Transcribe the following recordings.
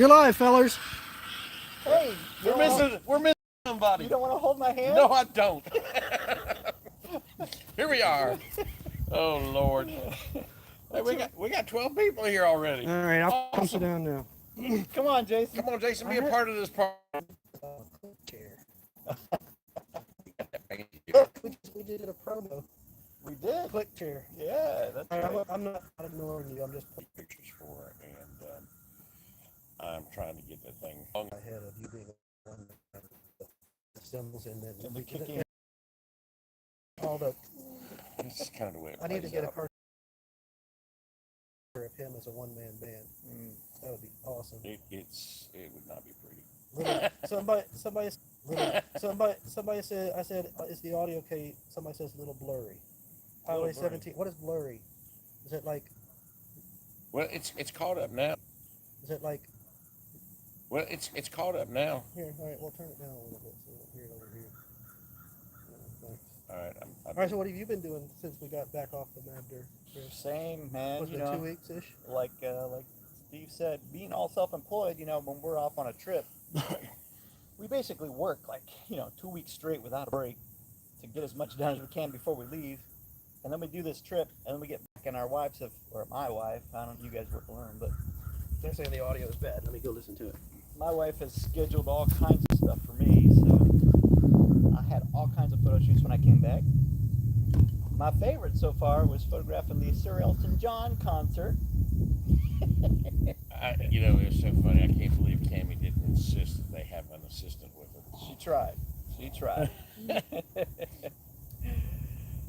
You're live, fellers. Hey, we're missing somebody. You don't want to hold my hand? No, I don't. Here we are. Oh Lord. Hey, we got 12 people here already. All right, I'll come sit down now. Come on, Jason. Come on, Jason, be a part of this party. We did a promo. We did. Click chair. Yeah, that's right. I'm not ignoring you. I'm just putting Pictures for it, and I'm trying to get that thing ahead of you being one of the symbols and then we kick in. All the. This is kind of the way it I need to plays get a out. picture of him as a one-man band. That would be awesome. It would not be pretty. Somebody said, I said, is the audio okay? Somebody says a little blurry. Highway 17. What is blurry? Is it like? Well, it's caught up now. Is it like? Well, it's caught up now. Here, all right. We'll turn it down a little bit so we'll hear it over here. All right. All right. So what have you been doing since we got back off the MABDR? Same, man. Was it 2 weeks ish? Like Steve said, being all self-employed, when we're off on a trip, we basically work 2 weeks straight without a break to get as much done as we can before we leave. And then we do this trip, and then we get back, and our wives have, or my wife, I don't know, you guys work alone, but they're saying the audio is bad. Let me go listen to it. My wife has scheduled all kinds of stuff for me, so I had all kinds of photo shoots when I came back. My favorite so far was photographing the Sir Elton John concert. It was so funny. I can't believe Cammie didn't insist that they have an assistant with her. She tried.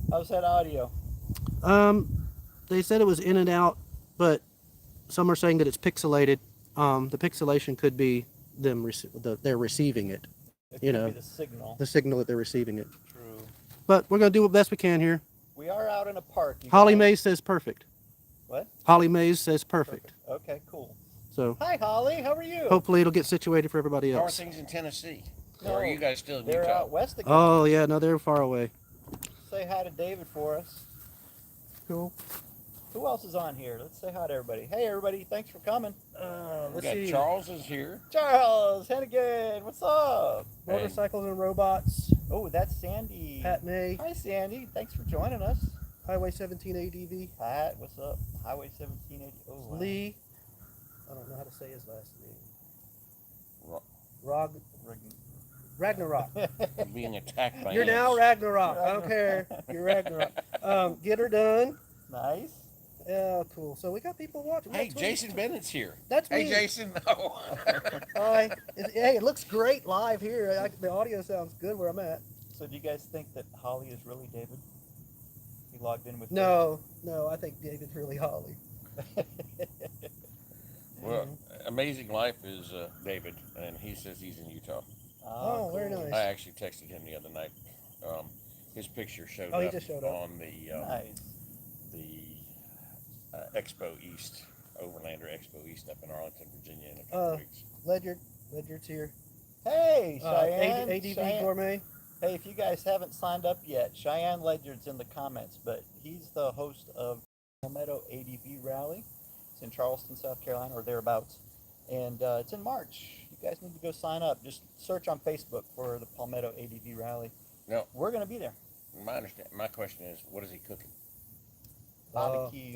How's that audio? They said it was in and out, but some are saying that it's pixelated. The pixelation could be them they're receiving it. It could be the signal. The signal that they're receiving it. True. But we're gonna do what best we can here. We are out in a park. Holly Mays says perfect. What? Holly Mays says perfect. Okay, cool. So. Hi, Holly. How are you? Hopefully it'll get situated for everybody How are else. things in Tennessee? No, or are you guys still in they're Utah? out west again. Oh yeah, no, they're far away. Say hi to David for us. Cool. Who else is on here? Let's say hi to everybody. Hey, everybody. Thanks for coming. We got Charles is here. Charles Hennigan. What's up? Motorcycles and Robots. Oh, that's Sandy. Pat May. Hi, Sandy. Thanks for joining us. Highway 17 ADV. Pat, what's up? Highway 1780. Oh, wow. Lee. I don't know how to say his last name. Ragnarok. Being attacked by You're now Ragnarok. I don't care. You're Ragnarok. Get her done. Nice. Yeah, cool. So we got people watching. Hey, Jason Bennett's here. That's me. Hey, Jason. Oh. Hi. Hey, it looks great live here. The audio sounds good where I'm at. So do you guys think that Holly is really David? He logged in with No, I think David's really Holly. Well, Amazing Life is David, and he says he's in Utah. Oh, cool. Very nice. I actually texted him the other night. His picture showed up. He just showed up on the Expo East, Overlander Expo East up in Arlington, Virginia in a couple weeks. Ledyard's here. Hey, Cheyenne. ADV Cheyenne. Gourmet. Hey, if you guys haven't signed up yet, Cheyenne Ledyard's in the comments, but he's the host of Palmetto ADV Rally. It's in Charleston, South Carolina, or thereabouts. And it's in March. You guys need to go sign up. Just search on Facebook for the Palmetto ADV Rally. No. We're going to be there. My question is, what is he cooking? Barbecue.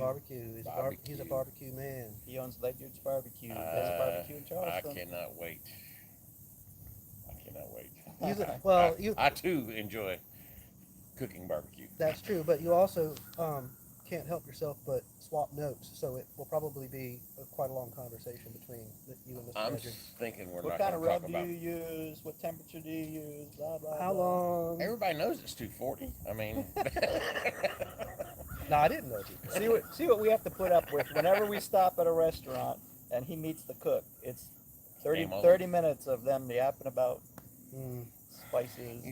He's a barbecue man. He owns Ledyard's Barbecue. He has a barbecue in Charleston. I cannot wait. I too enjoy cooking barbecue. That's true, but you also can't help yourself but swap notes, so it will probably be quite a long conversation between you and Mr. I'm Ledyard. thinking we're what not kind going of to talk rub about. do you use? What temperature do you use? Blah blah. How blah. long? Everybody knows it's 240. I mean. No, I didn't know. See what we have to put up with whenever we stop at a restaurant and he meets the cook. It's 30 minutes of them yapping about spices.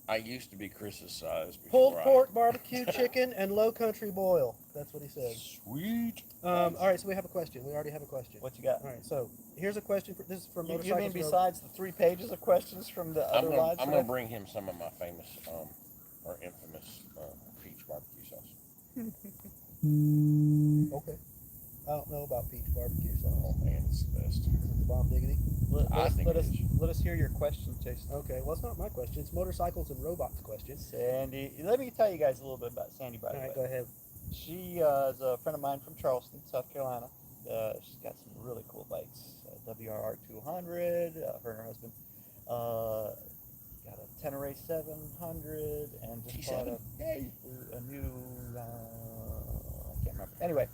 I used to be Chris's size. Pulled pork, barbecue chicken, and low country boil. That's what he said. Sweet. All right, so we have a question. We already have a question. What you got? All right, so here's a question. This is from You Motorcycles. mean besides the 3 pages of questions from the other lives? I'm going to bring him some of my famous or infamous peach barbecue sauce. Okay. I don't know about peach barbecue Oh sauce. man, it's the best. Is it the bomb diggity? I think it is. Let us hear your question, Jason. Okay, well, it's not my question. It's motorcycles and robots question. Sandy, let me tell you guys a little bit about Sandy, by All the right, way. go ahead. She is a friend of mine from Charleston, South Carolina. She's got some really cool bikes. WRR 200. Her and her husband got a Tenere 700 and just bought a new. I can't remember. Anyway,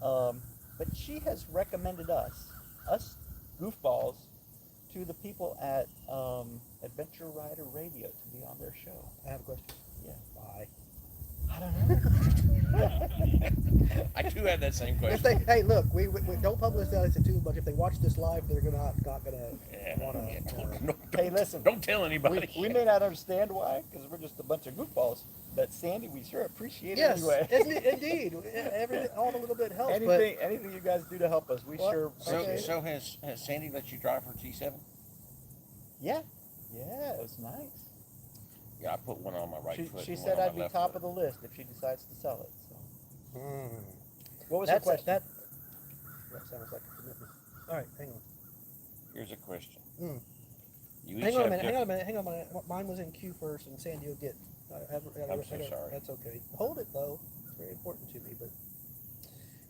but she has recommended us goofballs, to the people at Adventure Rider Radio to be on their show. I have a question. Yeah. Why? I don't know. I too had that same If question. they, hey, look, we don't publicize it too much. If they watch this live, they're not gonna Yeah, want yeah, to. Hey, listen. Don't tell anybody. We may not understand why, because we're just a bunch of goofballs. But Sandy, we sure appreciate it Yes, anyway. indeed. All a little bit helps. But Anything you guys do to help us, we What? sure. So, Okay. so has Sandy let you drive her T7? Yeah, it was nice. Yeah, I put one on my right foot. She and one said on my I'd be left top foot. of the list if she decides to sell it. So. Mm. What was your question? That sounds like a commitment. All right, hang on. Here's a question. Mm. You each Hang on a have minute. different- Hang on a minute. Mine was in queue first, and Sandy will get. I'm so sorry. That's okay. Hold it though. It's very important to me. But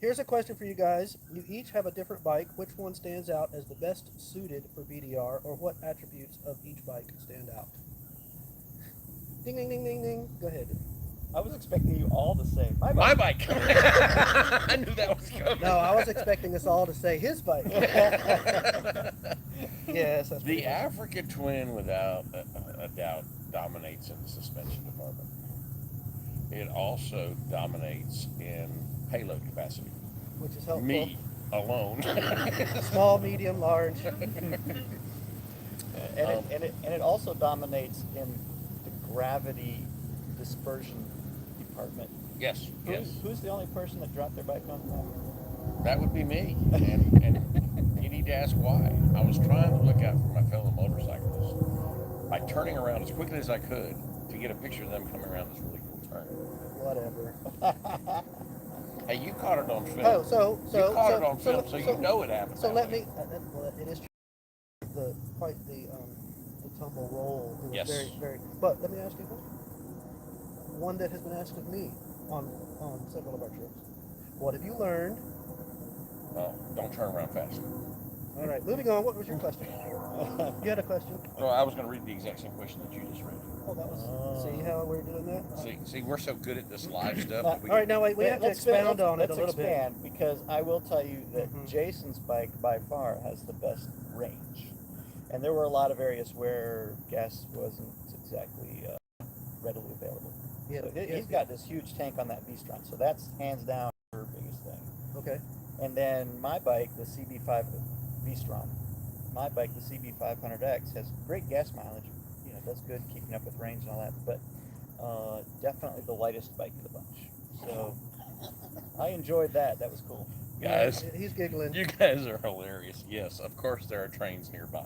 here's a question for you guys. You each have a different bike. Which one stands out as the best suited for BDR, or what attributes of each bike stand out? Ding ding ding ding ding. Go ahead. I was expecting you all to say my My bike. bike. I knew that was coming. No, I was expecting us all to say his bike. Yes, that's pretty The much- Africa Twin, without a doubt, dominates in the suspension department. It also dominates in payload capacity. which is helpful. Me alone. Small, medium, large. And it also dominates in the gravity dispersion department. Yes, yes. Who's the only person that dropped their bike on the map? That would be me. And you need to ask why. I was trying to look out for my fellow motorcyclists by turning around as quickly as I could to get a picture of them coming around this really cool turn. Whatever. Hey, you caught it on film. Oh, so you caught it on film, so you know it happened. So that let way. me. Well, it is quite the tumble roll. It was Yes. very, very. But let me ask you a question. One that has been asked of me on several of our trips. What have you learned? Oh, don't turn around fast. All right, moving on. What was your question? You had a question. Well, I was going to read the exact same question that you just read. Oh, that was. See how we're doing that? See, we're so good at this live stuff. All That we All right, now wait. We have to expound on it a little bit. Let's expand, because I will tell you that Mhm. Jason's bike by far has the best range. And there were a lot of areas where gas wasn't exactly readily available. Yeah, So yeah, he's got this huge tank on that V-Strom, so that's hands down her biggest thing. Okay. And then my bike, the CB5 V-Strom, my bike, the CB500X, has great gas mileage. You know, does good keeping up with range and all that, but definitely the lightest bike of the bunch. So I enjoyed that. That was cool. Guys, He's giggling. you guys are hilarious. Yes, of course there are trains nearby.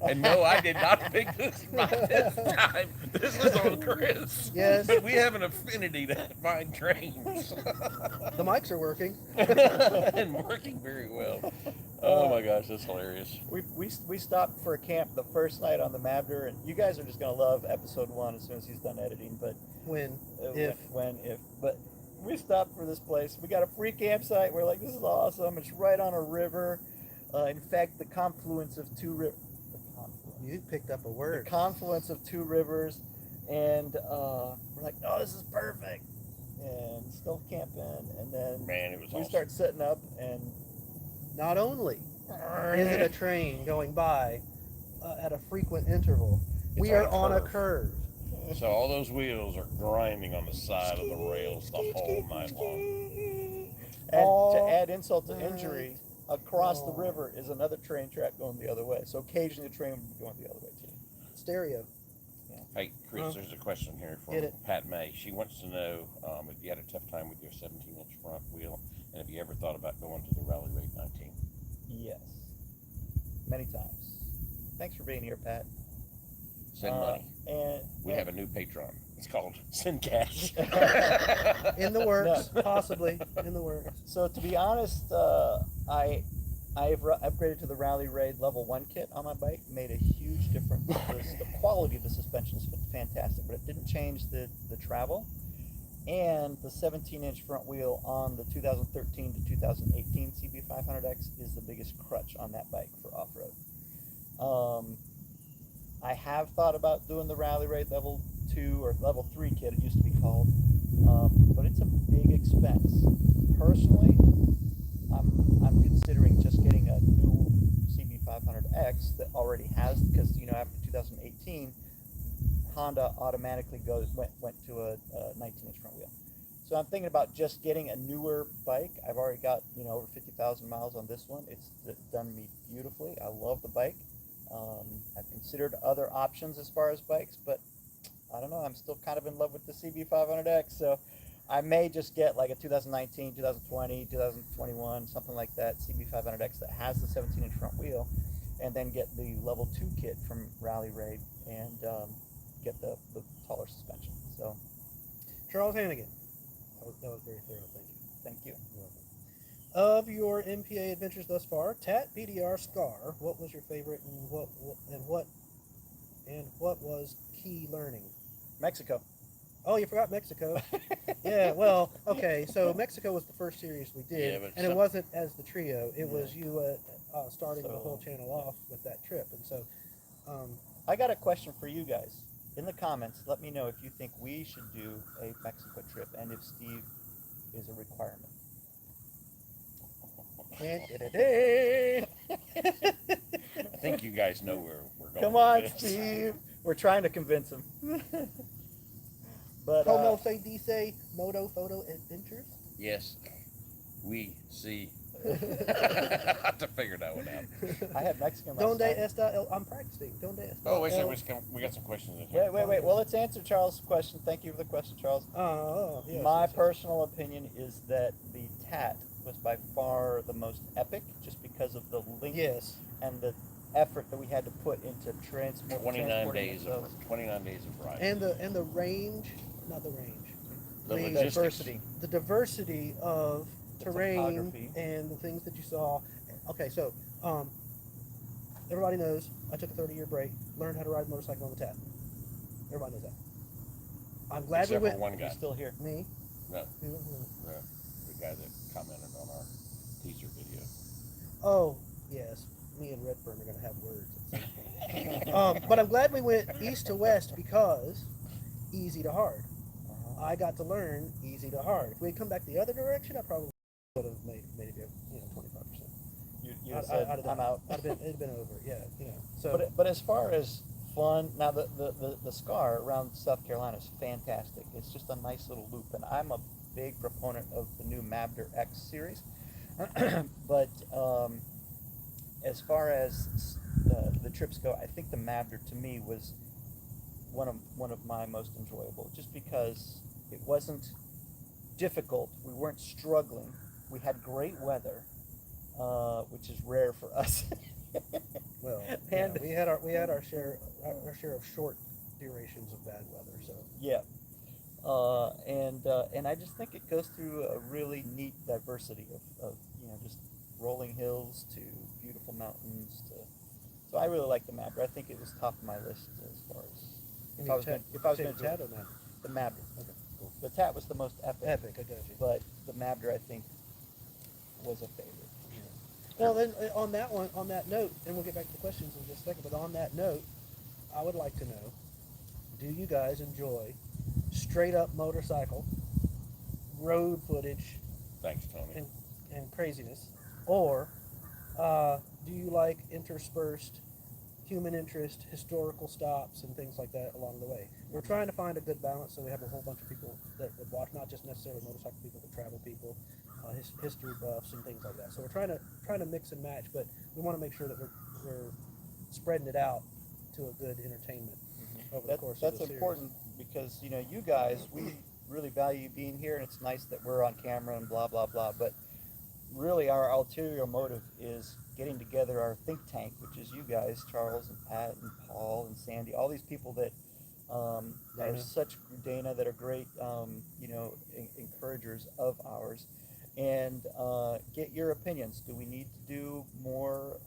And no, I did not pick this bike this time. This was on Chris. Yes. But we have an affinity to find trains. The mics are working. And working very well. Oh my gosh, that's hilarious. We stopped for a camp the first night on the MABDR, and you guys are just gonna love episode 1 as soon as he's done editing. But When? if but we stopped for this place. We got a free campsite. We're like, this is awesome. It's right on a river. In fact, the confluence of two rivers. You picked up a The word. confluence of two rivers, and we're like, oh, this is perfect. And still camping, and then Man, it was we awesome. start setting up, and Not only is it a train going by at a frequent interval, we It's are on on a a curve. So all those wheels are grinding on the side of the rails the whole night long. And All to add insult to right. injury, across the Oh. river is another train track going the other way. So occasionally the train would be going the other way too. Stereo. Hey, Chris, Huh? there's a question here Get from it. Pat May. She wants to know if you had a tough time with your 17-inch front wheel, and if you ever thought about going to the Rally Rate 19. Yes. Many times. Thanks for being here, Pat. Send money. And We have a new patron. It's called send cash. In the works, possibly in the works. So to be honest, I've upgraded to the Rally Raid Level 1 kit on my bike. Made a huge difference. The quality of the suspension is fantastic, but it didn't change the travel. And the 17-inch front wheel on the 2013 to 2018 CB500X is the biggest crutch on that bike for off-road. I have thought about doing the Rally Raid Level 2 or Level 3 kit, it used to be called, but it's a big expense. Personally, I'm considering just getting a new CB500X that already has, because after 2018, Honda automatically went to a 19-inch front wheel. So I'm thinking about just getting a newer bike. I've already got over 50,000 miles on this one. It's done me beautifully. I love the bike. I've considered other options as far as bikes, but I don't know. I'm still kind of in love with the CB500X, so I may just get like a 2019, 2020, 2021, something like that CB500X that has the 17-inch front wheel, and then get the Level 2 kit from Rally Raid and get the taller suspension. So, Charles Hannigan. That was very thorough. Thank you. thank you. You're welcome. Of your MPA adventures thus far, TAT, BDR, SCAR, what was your favorite, and what was key learning? Mexico. Oh, you forgot Mexico. Yeah, well, okay, so Mexico was the first series we did, Yeah, but and it wasn't as the trio. It Yeah. was you starting the So- whole channel off with that trip, and so I got a question for you guys. In the comments, let me know if you think we should do a Mexico trip and if Steve is a requirement. I think you guys know where we're going. Come on, with this. Steve. We're trying to convince him. But Como se dice Moto Photo Adventures? Yes, we see. I have to figure that one out. I had Mexican last Donde night. está el? I'm practicing. Donde está Oh, wait, el? we got some questions in here. Wait. Well, let's answer Charles' question. Thank you for the question, Charles. Oh, yes, My yes. personal opinion is that the TAT was by far the most epic, just because of the length Yes. and the effort that we had to put into 29 days of ride. And the range, not the range. The the logistics. diversity. The diversity of The terrain topography. and the things that you saw. Okay, so everybody knows I took a 30-year break, learned how to ride a motorcycle on the TAT. Everybody knows that. I'm glad Except we for went. one guy. He's still here. Me. No, Who? the guy that commented on our teaser video. Oh, yes. Me and Redfern are going to have words at some point. But I'm glad we went east to west because easy to hard. I got to learn easy to hard. If we had come back the other direction, I probably would have made maybe 25%. You said, I'm out. It'd have been over. Yeah, So, But as far as fun, now the SCAR around South Carolina is fantastic. It's just a nice little loop, and I'm a big proponent of the new MABDR X series. But as far as the trips go, I think the MABDR to me was one of my most enjoyable, just because it wasn't difficult. We weren't struggling. We had great weather, which is rare for us. well, And- we had our share of short durations of bad weather. So Yeah. And I just think it goes through a really neat diversity of just rolling hills to beautiful mountains to. So I really like the MABDR. I think it was top of my list as far as if I was going to do TAT it. or not? The MABDR. Okay, cool. The TAT was the most epic, Epic, I got you. but the MABDR I think was a favorite. Well, then on that note, and we'll get back to the questions in just a second, but on that note, I would like to know, do you guys enjoy straight up motorcycle, road footage, Thanks, Tony. and craziness, or do you like interspersed human interest, historical stops, and things like that along the way? We're trying to find a good balance so we have a whole bunch of people that watch, not just necessarily motorcycle people, but travel people, history buffs, and things like that. So we're trying to mix and match, but we want to make sure that we're spreading it out to a good entertainment over the course of That's the series. important because you guys, we really value being here, and it's nice that we're on camera and blah blah blah. But really, our ulterior motive is getting together our think tank, which is you guys, Charles and Pat and Paul and Sandy, all these people that are such Dana that are great, you know, encouragers of ours, and get your opinions. Do we need to do more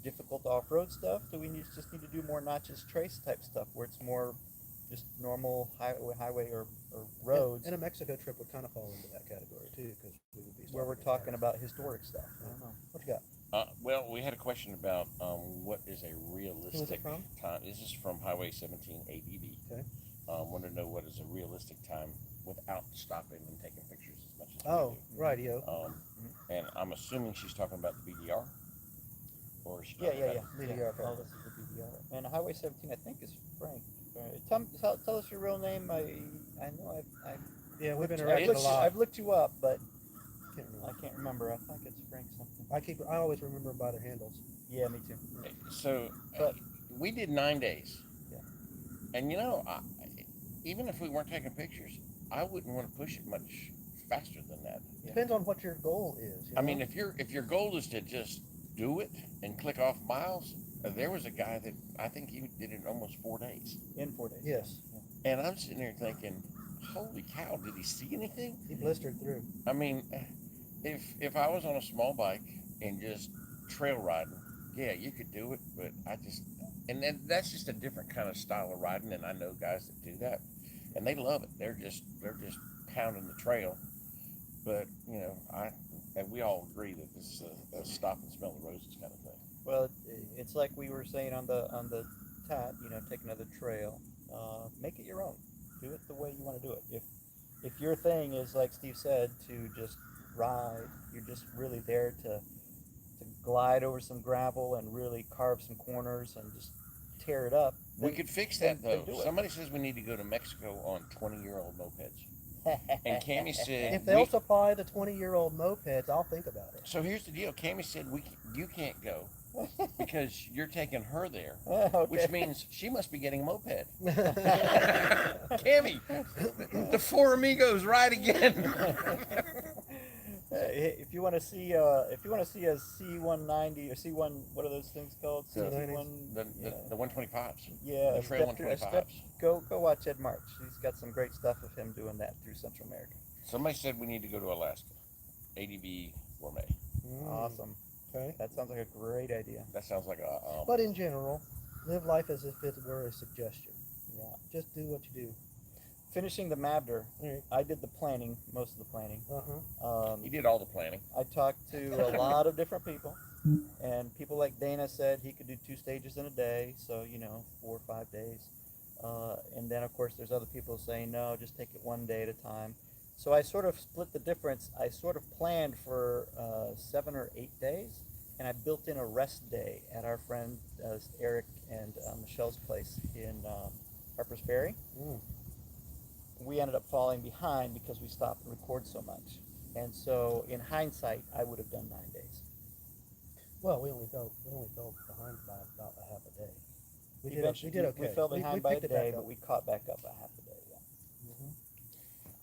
difficult off-road stuff? Do we just need to do more notches trace type stuff where it's more just normal highway or roads? And a Mexico trip would kind of fall into that category too, because we would be where we're talking about historic stuff. I don't know. What you got? Well, we had a question about what is a Who is realistic it from? time. This is from Highway 17 ADB. Okay. Want to know what is a realistic time without stopping and taking pictures as much as Oh, we do. rightio. And I'm assuming she's talking about the BDR. Or is she Yeah. talking about BDR. Oh, this is the BDR. And Highway 17, I think, is Frank. Tell us your real name. I know I've Yeah, we've been I've around a lot. I've looked you up, but Can't remember. I can't remember. I think it's Frank something. I always remember them by their handles. Yeah, me too. So But- we did 9 days. Yeah. And you know, even if we weren't taking pictures, I wouldn't want to push it much faster than that. Depends on what your goal is. You I know? mean, if your goal is to just do it and click off miles, there was a guy that I think he did it in almost 4 days. In 4 days. Yes, And I'm sitting there thinking, holy cow, did he see anything? he blistered through. I mean, if I was on a small bike and just trail riding, yeah, you could do it, but and then that's just a different kind of style of riding, and I know guys that do that, and they love it. They're just pounding the trail. But you know, and we all agree that this is a stop and smell the roses kind of thing. Well, it's like we were saying on the tab. You know, take another trail. Make it your own. Do it the way you want to do it. If your thing is, like Steve said, to just ride, you're just really there to glide over some gravel and really carve some corners and just tear it up. We could fix that then though. do it. Somebody says we need to go to Mexico on 20-year-old mopeds. And Cammie said, If they'll supply the 20-year-old mopeds, I'll think about it. so here's the deal. Cammie said you can't go because you're taking her there, Okay. which means she must be getting a moped. Cammie, the four amigos ride again. If you want to see a C190 or C1, what are those things called? The- C1. The 125s. Yeah, the trail step through- 125s. Go watch Ed March. He's got some great stuff of him doing that through Central America. Somebody said we need to go to Alaska. ADB Gourmet. Awesome. Okay. That sounds like a great idea. That sounds like a. But in general, live life as if it were a suggestion. Yeah. Just do what you do. Finishing the MABDR, Alright. I did the planning, most of the planning. He did all the planning. I talked to a lot of different people, and people like Dana said he could do 2 stages in a day, so 4 or 5 days. And then of course there's other people saying no, just take it 1 day at a time. So I sort of split the difference. I sort of planned for 7 or 8 days, and I built in a rest day at our friend Eric and Michelle's place in Harper's Ferry. We ended up falling behind because we stopped and recorded so much. And so in hindsight, I would have done 9 days. Well, we only fell behind by about a half a day. We Eventually, did okay. We fell behind we by a picked it back day, up. but we caught back up a half a day. Yeah.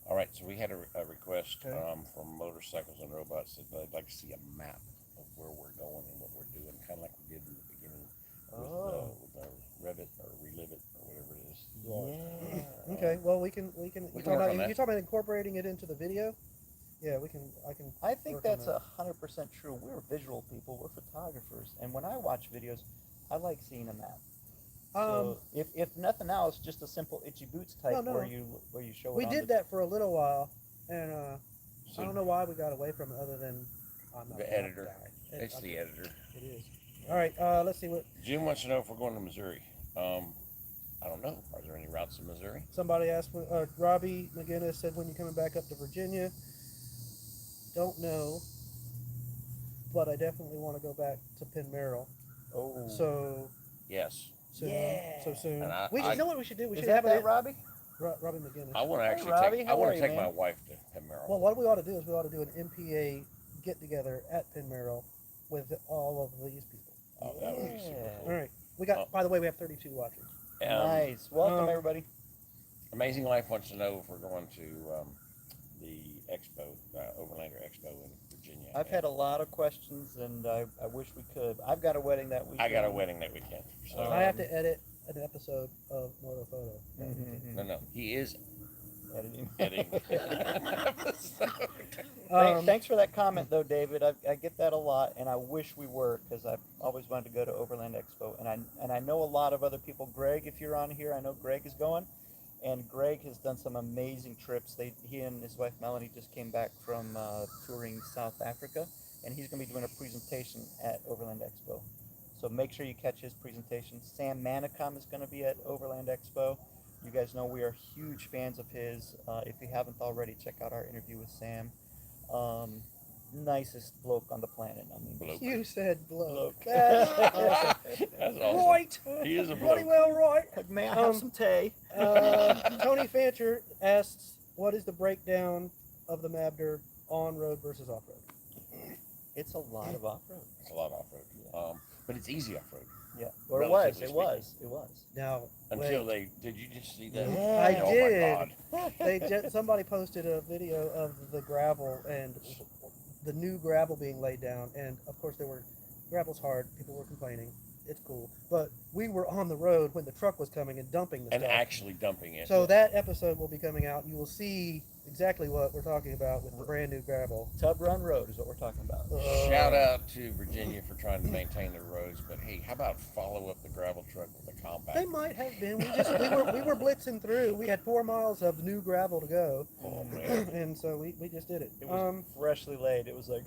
All right, so we had a request Okay. from Motorcycles and Robots that they'd like to see a map of where we're going and what we're doing, kind of like we did in the beginning with our Revit or Relive It or whatever it is. Yeah. Okay. Well, we can. We You're can talking work about, on that. you're talking about incorporating it into the video. Yeah, we can. I can. I think work on that's that. 100% true. We're visual people. We're photographers, and when I watch videos, I like seeing a map. So if nothing else, just a simple itchy boots type No. where you show it. We on did the, that for a little while, and So I don't know why we got away from it, other than I'm not The that editor. guy. It's the editor. It is. All right. Let's see what Jim wants to know if we're going to Missouri. I don't know. Are there any routes in Missouri? somebody asked. Robbie McGinnis said, "When you coming back up to Virginia?" Don't know, but I definitely want to go back to Penn Merrill. Oh. So Yes. soon. Yeah. So soon. And You know what we should do? We Is should that have that, Robbie? Robbie McGinnis. I want to Hey, actually Robbie, take. I how want are to you, take my man? wife to Penn Merrill. Well, what we ought to do is we ought to do an MPA get together at Penn Merrill with all of these people. Oh, that would be super Yeah. cool. All right. We got. By the way, we have 32 watching. Nice. Welcome, everybody. Amazing Life wants to know if we're going to the Expo, Overlander Expo in Virginia. I've had a lot of questions, and I wish we could. I've got a wedding that weekend. I got a wedding that weekend. So I have to edit an episode of Moto Photo. No, he is Editing. episode. Thanks for that comment, though, David. I get that a lot, and I wish we were, because I've always wanted to go to Overland Expo, and I know a lot of other people. Greg, if you're on here, I know Greg is going, and Greg has done some amazing trips. He and his wife Melanie just came back from touring South Africa, and he's going to be doing a presentation at Overland Expo. So make sure you catch his presentation. Sam Manicom is going to be at Overland Expo. You guys know we are huge fans of his. If you haven't already, check out our interview with Sam. Nicest bloke on the planet. I mean, Bloke. You said bloke. Bloke. That's awesome. That's awesome. Right. He is a Bloody bloke. well right. May I have some tea? Tony Fancher asks, what is the breakdown of the MABDR on-road versus off-road? It's a lot of off-road. It's a lot of off-road. But it's easy off-road. Yeah, or it was. Relatively It was. Now, Until wait. did you just see that? Yeah. I Oh did. my God. Somebody posted a video of the gravel and the new gravel being laid down, and of course gravel's hard. People were complaining. It's cool, but we were on the road when the truck was coming and dumping the And stuff. actually dumping it. So that episode will be coming out, and you will see exactly what we're talking about with the brand new gravel. Tub Run Road is what we're talking about. Shout out to Virginia for trying to maintain their roads, but hey, how about follow up the gravel truck with a compact? They might have been. We were blitzing through. We had 4 miles of new gravel to go, Oh man. and so we just did it. It was freshly laid. It was like,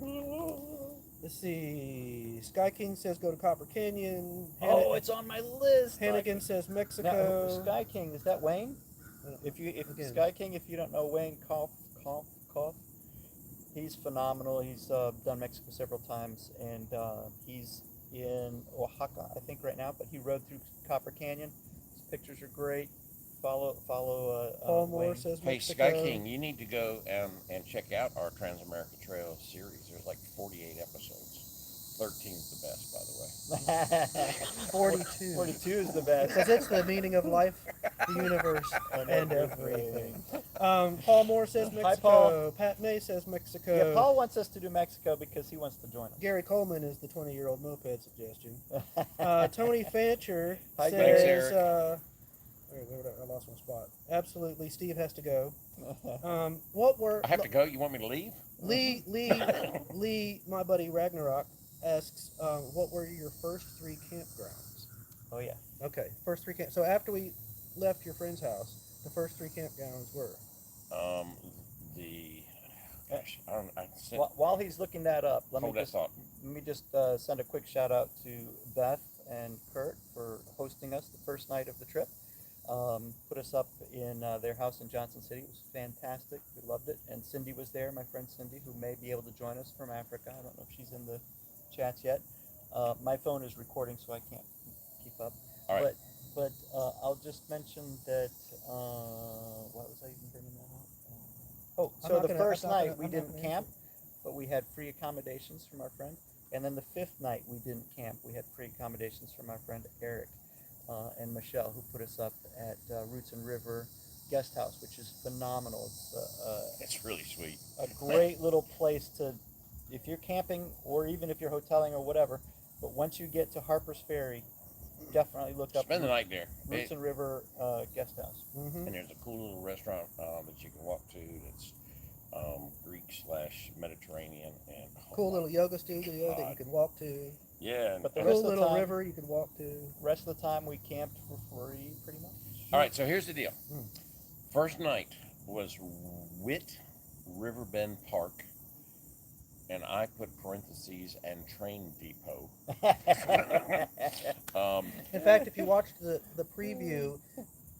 Let's see. Sky King says go to Copper Canyon. oh, it's on my list. Hannigan says Now, Mexico. Sky King, is that Wayne? If Again. Sky King, if you don't know Wayne, cough. He's phenomenal. He's done Mexico several times, and he's in Oaxaca, I think, right now. But he rode through Copper Canyon. His pictures are great. Follow. Paul Moore Wayne. says Hey, Mexico. Sky King, you need to go and check out our Transamerica Trail series. There's like 48 episodes. 13's the best, by the way. 42. 42 is the best. Because it's the meaning of life, the universe, and everything. Paul Moore says Mexico. Hi, Paul. Pat May says Mexico. Yeah, Paul wants us to do Mexico because he wants to join us. Gary Coleman is the 20-year-old moped suggestion. Tony Fancher Hi, says, thanks, Eric. I lost my spot. Absolutely, Steve has to go. What were I have to go. You want me to leave? Lee, my buddy Ragnarok asks, what were your first 3 campgrounds? Oh yeah. Okay, first 3 camp. So after we left your friend's house, the first 3 campgrounds were. I sent, While he's looking that up, let hold me that just thought. send a quick shout out to Beth and Kurt for hosting us the first night of the trip. Put us up in their house in Johnson City. It was fantastic. We loved it. And Cindy was there, my friend Cindy, who may be able to join us from Africa. I don't know if she's in the chats yet. My phone is recording, so I can't keep up. All right. But I'll just mention that. Why was I even bringing that up? So the first night we didn't camp, but we had free accommodations from our friend. And then the 5th night we didn't camp. We had free accommodations from our friend Eric and Michelle, who put us up at Roots and River Guest House, which is phenomenal. It's really sweet. A great little place to, if you're camping or even if you're hoteling or whatever. But once you get to Harper's Ferry, definitely look up Spend the night there. Roots and River Guest House. Mm-hmm. And there's a cool little restaurant that you can walk to that's Greek/Mediterranean and Cool little yoga studio that you God. can walk to. Yeah. But the Cool rest of the little time- river you can walk to. Rest of the time we camped for free, pretty much. All right, so here's the deal. Hmm. First night was Witt Riverbend Park, and I put parentheses and train depot. In fact, if you watched the preview,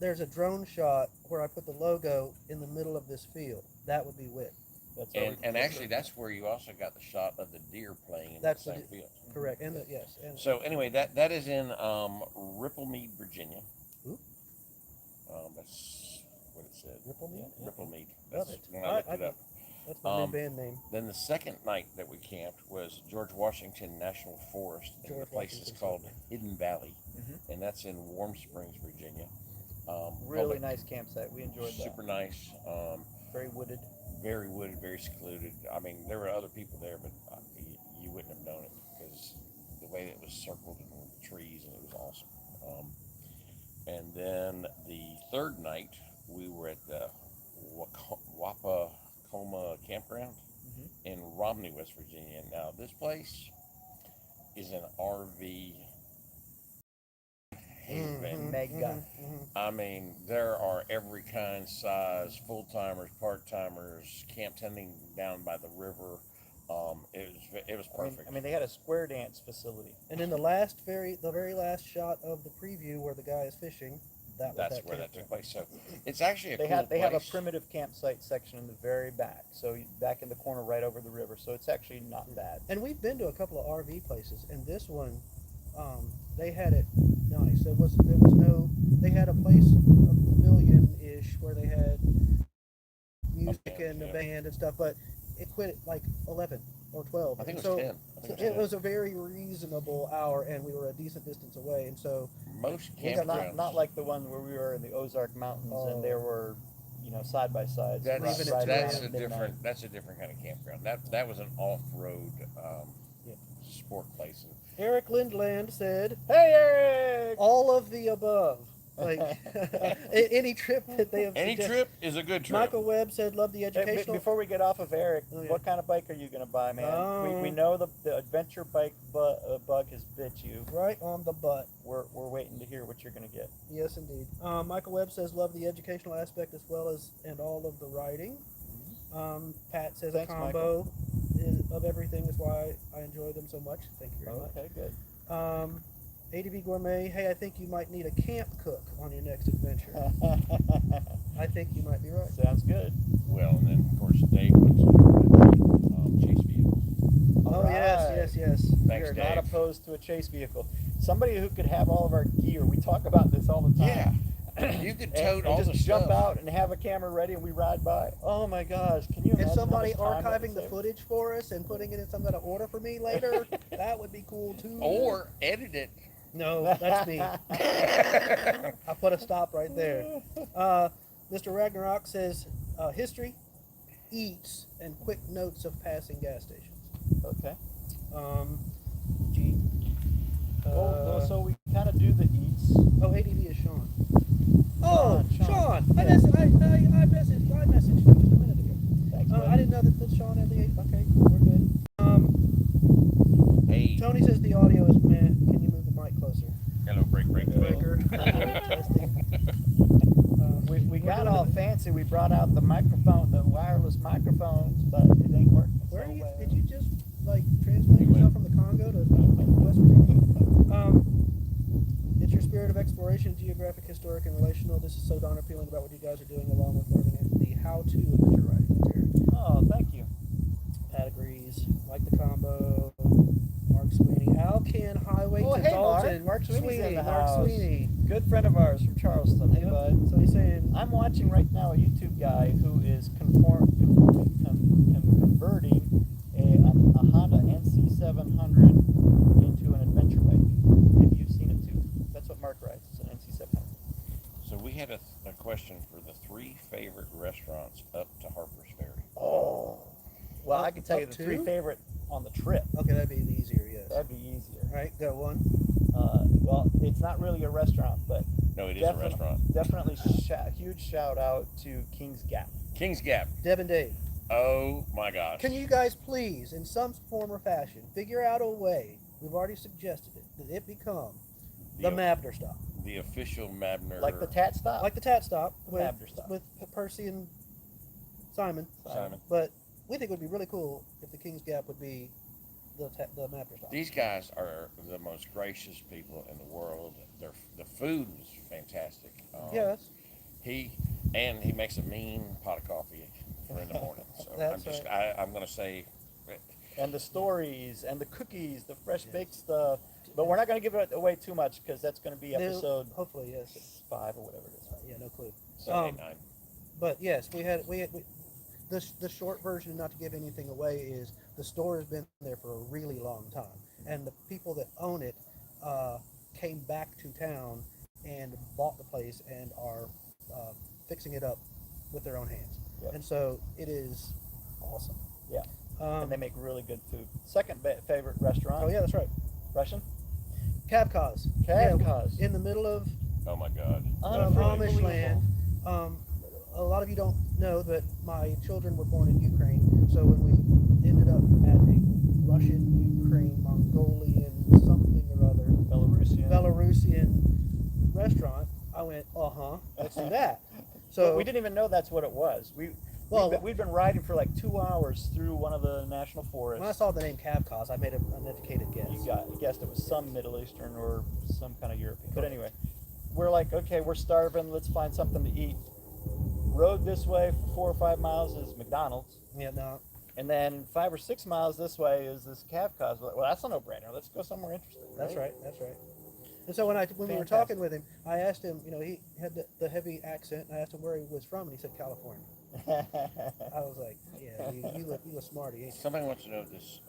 there's a drone shot where I put the logo in the middle of this field. That would be Witt. That's how we- And actually, that's where you also got the shot of the deer playing in That's the the same field. Correct. And yes. And So anyway, that is in Ripplemead, Virginia. Ooh. That's what it said. Ripplemead? Yeah, Ripplemead. Love That's it. when I looked it up. That's my new Um, band name. Then the second night that we camped was George Washington National Forest, and the George place is Washington called Forest. Hidden Valley, Mhm. and that's in Warm Springs, Virginia. Really public- nice campsite. We enjoyed super that. nice, Very wooded. very wooded, very secluded. I mean, there were other people there, but you wouldn't have known it because the way it was circled and the trees, and it was awesome. And then the third night, we were at the Wapakoma Campground in Romney, West Virginia. Now, this place is an RV haven. Mega. I mean, there are every kind, size, full-timers, part-timers, camp tending down by the river. It was perfect. I mean, they had a square dance facility. And then the very last shot of the preview where the guy is fishing, that's where that took place. So it's actually a They cool have a place. primitive campsite section in the very back, so back in the corner right over the river. So it's actually not bad. And we've been to a couple of RV places, and this one, they had it nice. They had a place, a pavilion-ish, where they had music and a band and stuff, but it quit at like 11 or 12. I think so, it was 10. So it was a very reasonable hour, and we were a decent distance away, and so Most Yeah, campgrounds. not like the one where we were in the Ozark Mountains and there were, side by sides. That's Leaving at 2 that's a.m. a different kind of campground. That was an off-road sport place. Eric Lindland said, Hey, Eric! all of the above. Like, any trip that they have Any suggested. trip is a good trip. Michael Webb said, love the Hey, educational. before we get off of Eric, Oh, yeah. what kind of bike are you going to buy, man? We know the adventure bike bug has bit you. Right on the butt. We're waiting to hear what you're going to get. Yes, indeed. Michael Webb says, love the educational aspect as well as and all of the writing. Pat says Thanks, a combo of everything is why I enjoy them so much. Thank you very much. Okay, good. ADV Gourmet, hey, I think you might need a camp cook on your next adventure. I think you might be right. Sounds good. Well, and then of course Dave went to chase vehicle. Oh, All yes. We Thanks, are Dave. not opposed to a chase vehicle. Somebody who could have all of our gear. We talk about this all the time. Yeah. You could tote and all just the jump stuff. out and have a camera ready and we ride by. Oh my gosh, can you imagine? And somebody how much time that archiving the would save? footage for us and putting it in some kind of order for me later, that would be cool too. Or edit it. No, that's me. I put a stop right there. Mr. Ragnarok says, history, eats, and quick notes of passing gas stations. Okay. Gee. So we kind of do the eats. Oh, ADV is Sean. Oh, Sean. I Yeah. messaged you just a minute ago. Thanks, buddy. I didn't know that Sean had the 8. Okay, we're good. Hey. Tony says the audio is meh. Can you move the mic closer? Hello, breaker. Testing. We got all fancy. We brought out the microphone, the wireless microphones, but it ain't working. Where are so you? well. Did you just transplant yourself from the Congo to West Virginia? It's your spirit of exploration, geographic, historic, and relational. This is so darn appealing about what you guys are doing, along with learning the how-to of adventure writing. That's Eric. Oh, thank you. Pat agrees. Like the combo. Mark Sweeney. Alcan Highway Oh, to hey, Dalton. Mark Sweeney's in the Mark house. Sweeney. Good friend of ours from Charleston. Hey, Yep. bud. So he's saying, I'm watching right now a YouTube guy who is converting a Honda NC700 into an adventure bike. Maybe you've seen it too. That's what Mark rides. It's an NC700. So we had a question for the 3 favorite restaurants up to Harper's Ferry. Oh. Well, I can tell you Up the to? 3 favorite on the trip. okay, that'd be easier, yes. That'd be easier. All right, got one. Well, it's not really a restaurant, but No, it is a restaurant. definitely huge shout out to King's Gap. King's Gap. Deb and Dave. Oh my gosh. Can you guys please, in some form or fashion, figure out a way, we've already suggested it, that it become the MABDR stop? The official MABDR. Like the Tat Stop? Like the Tat stop with, MABDR stop. with Percy and Simon. Simon. But we think it would be really cool if the King's Gap would be the MABDR stop. These guys are the most gracious people in the world. The food is fantastic. Yes. He makes a mean pot of coffee for in the morning. So That's I'm going to say. And the stories and the cookies, the fresh baked stuff. But we're not going to give it away too much because that's going to be episode Hopefully, yes. 5 or whatever it is. Yeah, no clue. 7, 8, 9. But yes, we the short version, not to give anything away, is the store has been there for a really long time, and the people that own it came back to town and bought the place and are fixing it up with their own hands. Yep. And so it is awesome. Yeah. And they make really good food. Second favorite restaurant. Oh yeah, that's right. Russian? Kavkaz. Kavkaz. In the middle of Oh my God. Amish land. A lot of you don't know that my children were born in Ukraine, so when we ended up at a Russian, Ukraine, Mongolian, something or other, Belarusian restaurant, I went, let's do that. So we didn't even know that's what it was. We'd been riding for like 2 hours through one of the national forests. When I saw the name Kavkaz, I made an educated guess. You guessed it was some Middle Eastern or some kind of European. But anyway, we're like, okay, we're starving. Let's find something to eat. Road this way for 4 or 5 miles is McDonald's. Yeah, no. And then 5 or 6 miles this way is this Kavkaz. Well, that's a no-brainer. Let's go somewhere interesting. That's right. And so when we were talking with him, I asked him, he had the heavy accent, and I asked him where he was from, and he said California. I was like, yeah, you a smarty, ain't you? Somebody wants to know if this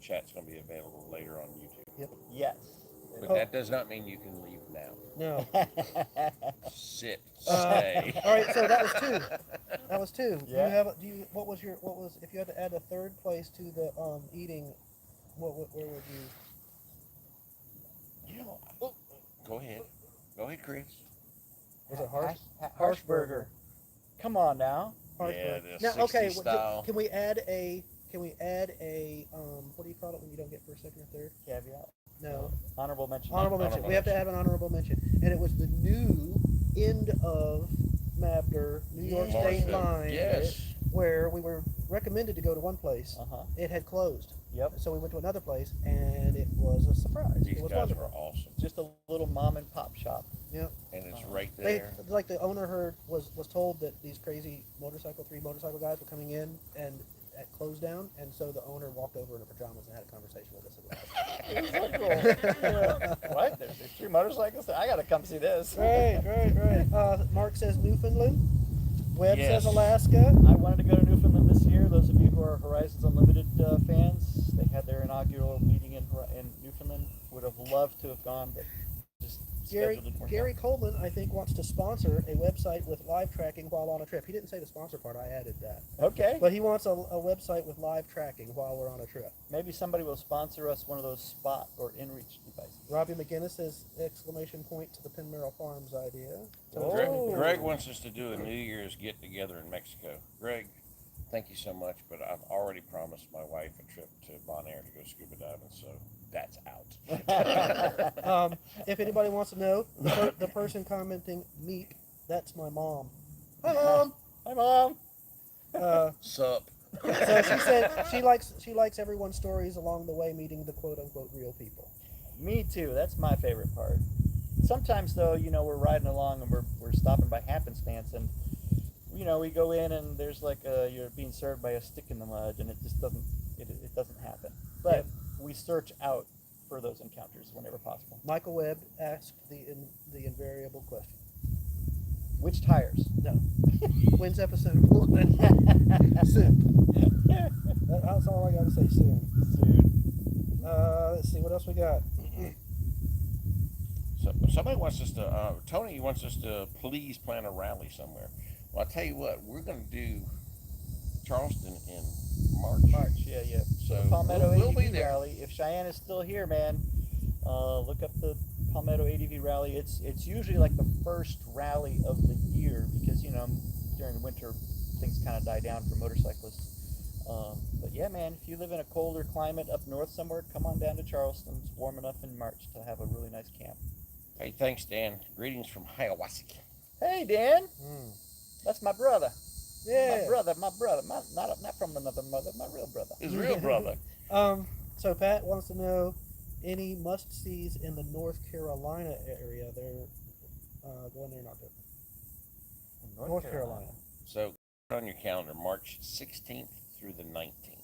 chat's going to be available later on YouTube. Yep. Yes. But that does not mean you can leave now. No. Sit. Stay. All right, so that was two. Yeah. What was if you had to add a third place to the eating, where would you? Go ahead, Chris. Was it Harshburger. Come on now. Yeah, Harshburger. the Now, 60 okay, style. can we add a what do you call it when you don't get first, second, or third? Caveat. No. Honorable mention. Honorable mention. We have to have an honorable mention, and it was the new end of MABDR, New York State line, Yes. where we were recommended to go to one place. It had closed. Yep. So we went to another place, and it was a surprise. These it was guys wonderful. were awesome. Just a little mom and pop shop. Yep. And it's right there. Like the owner was told that these crazy three motorcycle guys were coming in and at close down, and so the owner walked over in her pajamas and had a conversation with us about it. What? There's 3 motorcycles? I gotta come see this. Right. Mark says Newfoundland. Webb Yes. says Alaska. I wanted to go to Newfoundland this year. Those of you who are Horizons Unlimited fans, they had their inaugural meeting in Newfoundland. Would have loved to have gone, but just Gary Coleman, I think, wants to sponsor a website with live tracking while on a trip. He didn't say the sponsor part. I added that. Okay. But he wants a website with live tracking while we're on a trip. Maybe somebody will sponsor us one of those spot or inReach devices. Robbie McGinnis says exclamation point to the Penmerrill Farms idea. Oh. Greg wants us to do a New Year's get together in Mexico. Greg, thank you so much, but I've already promised my wife a trip to Bonaire to go scuba diving, so that's out. If anybody wants to know, the person commenting meek, that's my mom. Hi, Mom. Hi, Mom. Sup? So she said she likes everyone's stories along the way, meeting the quote unquote real people. Me too. That's my favorite part. Sometimes though, we're riding along and we're stopping by happenstance, and we go in and there's like you're being served by a stick in the mud, and it just doesn't happen. But we search out for those encounters whenever possible. Michael Webb asked the invariable question. Which tires? No. When's episode 1? Soon. That's all I got to say. Soon. Let's see what else we got. So somebody wants us to. Tony wants us to please plan a rally somewhere. Well, I'll tell you what, we're going to do Charleston in March. Yeah. So Palmetto we'll ADV be there. rally. If Cheyenne is still here, man, look up the Palmetto ADV rally. It's usually like the first rally of the year because during the winter things kind of die down for motorcyclists. But yeah, man, if you live in a colder climate up north somewhere, come on down to Charleston. It's warm enough in March to have a really nice camp. Hey, thanks, Dan. Greetings from Hiawassee. Hey, Dan. That's my brother. Yeah. My brother. Not from another mother. My real brother. His real brother. So Pat wants to know any must-sees in the North Carolina area. They're going there in October. North Carolina. So on your calendar, March 16th through the 19th.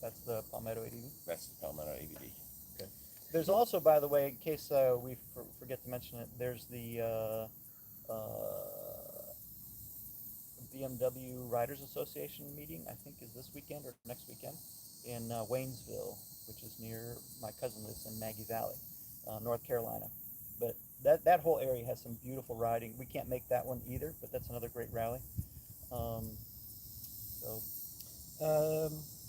That's the Palmetto ADV. That's the Palmetto ADV. Okay. There's also, by the way, in case we forget to mention it, there's the BMW Riders Association meeting, I think is this weekend or next weekend, in Waynesville, which is near, my cousin lives in Maggie Valley, North Carolina. But that whole area has some beautiful riding. We can't make that one either, but that's another great rally.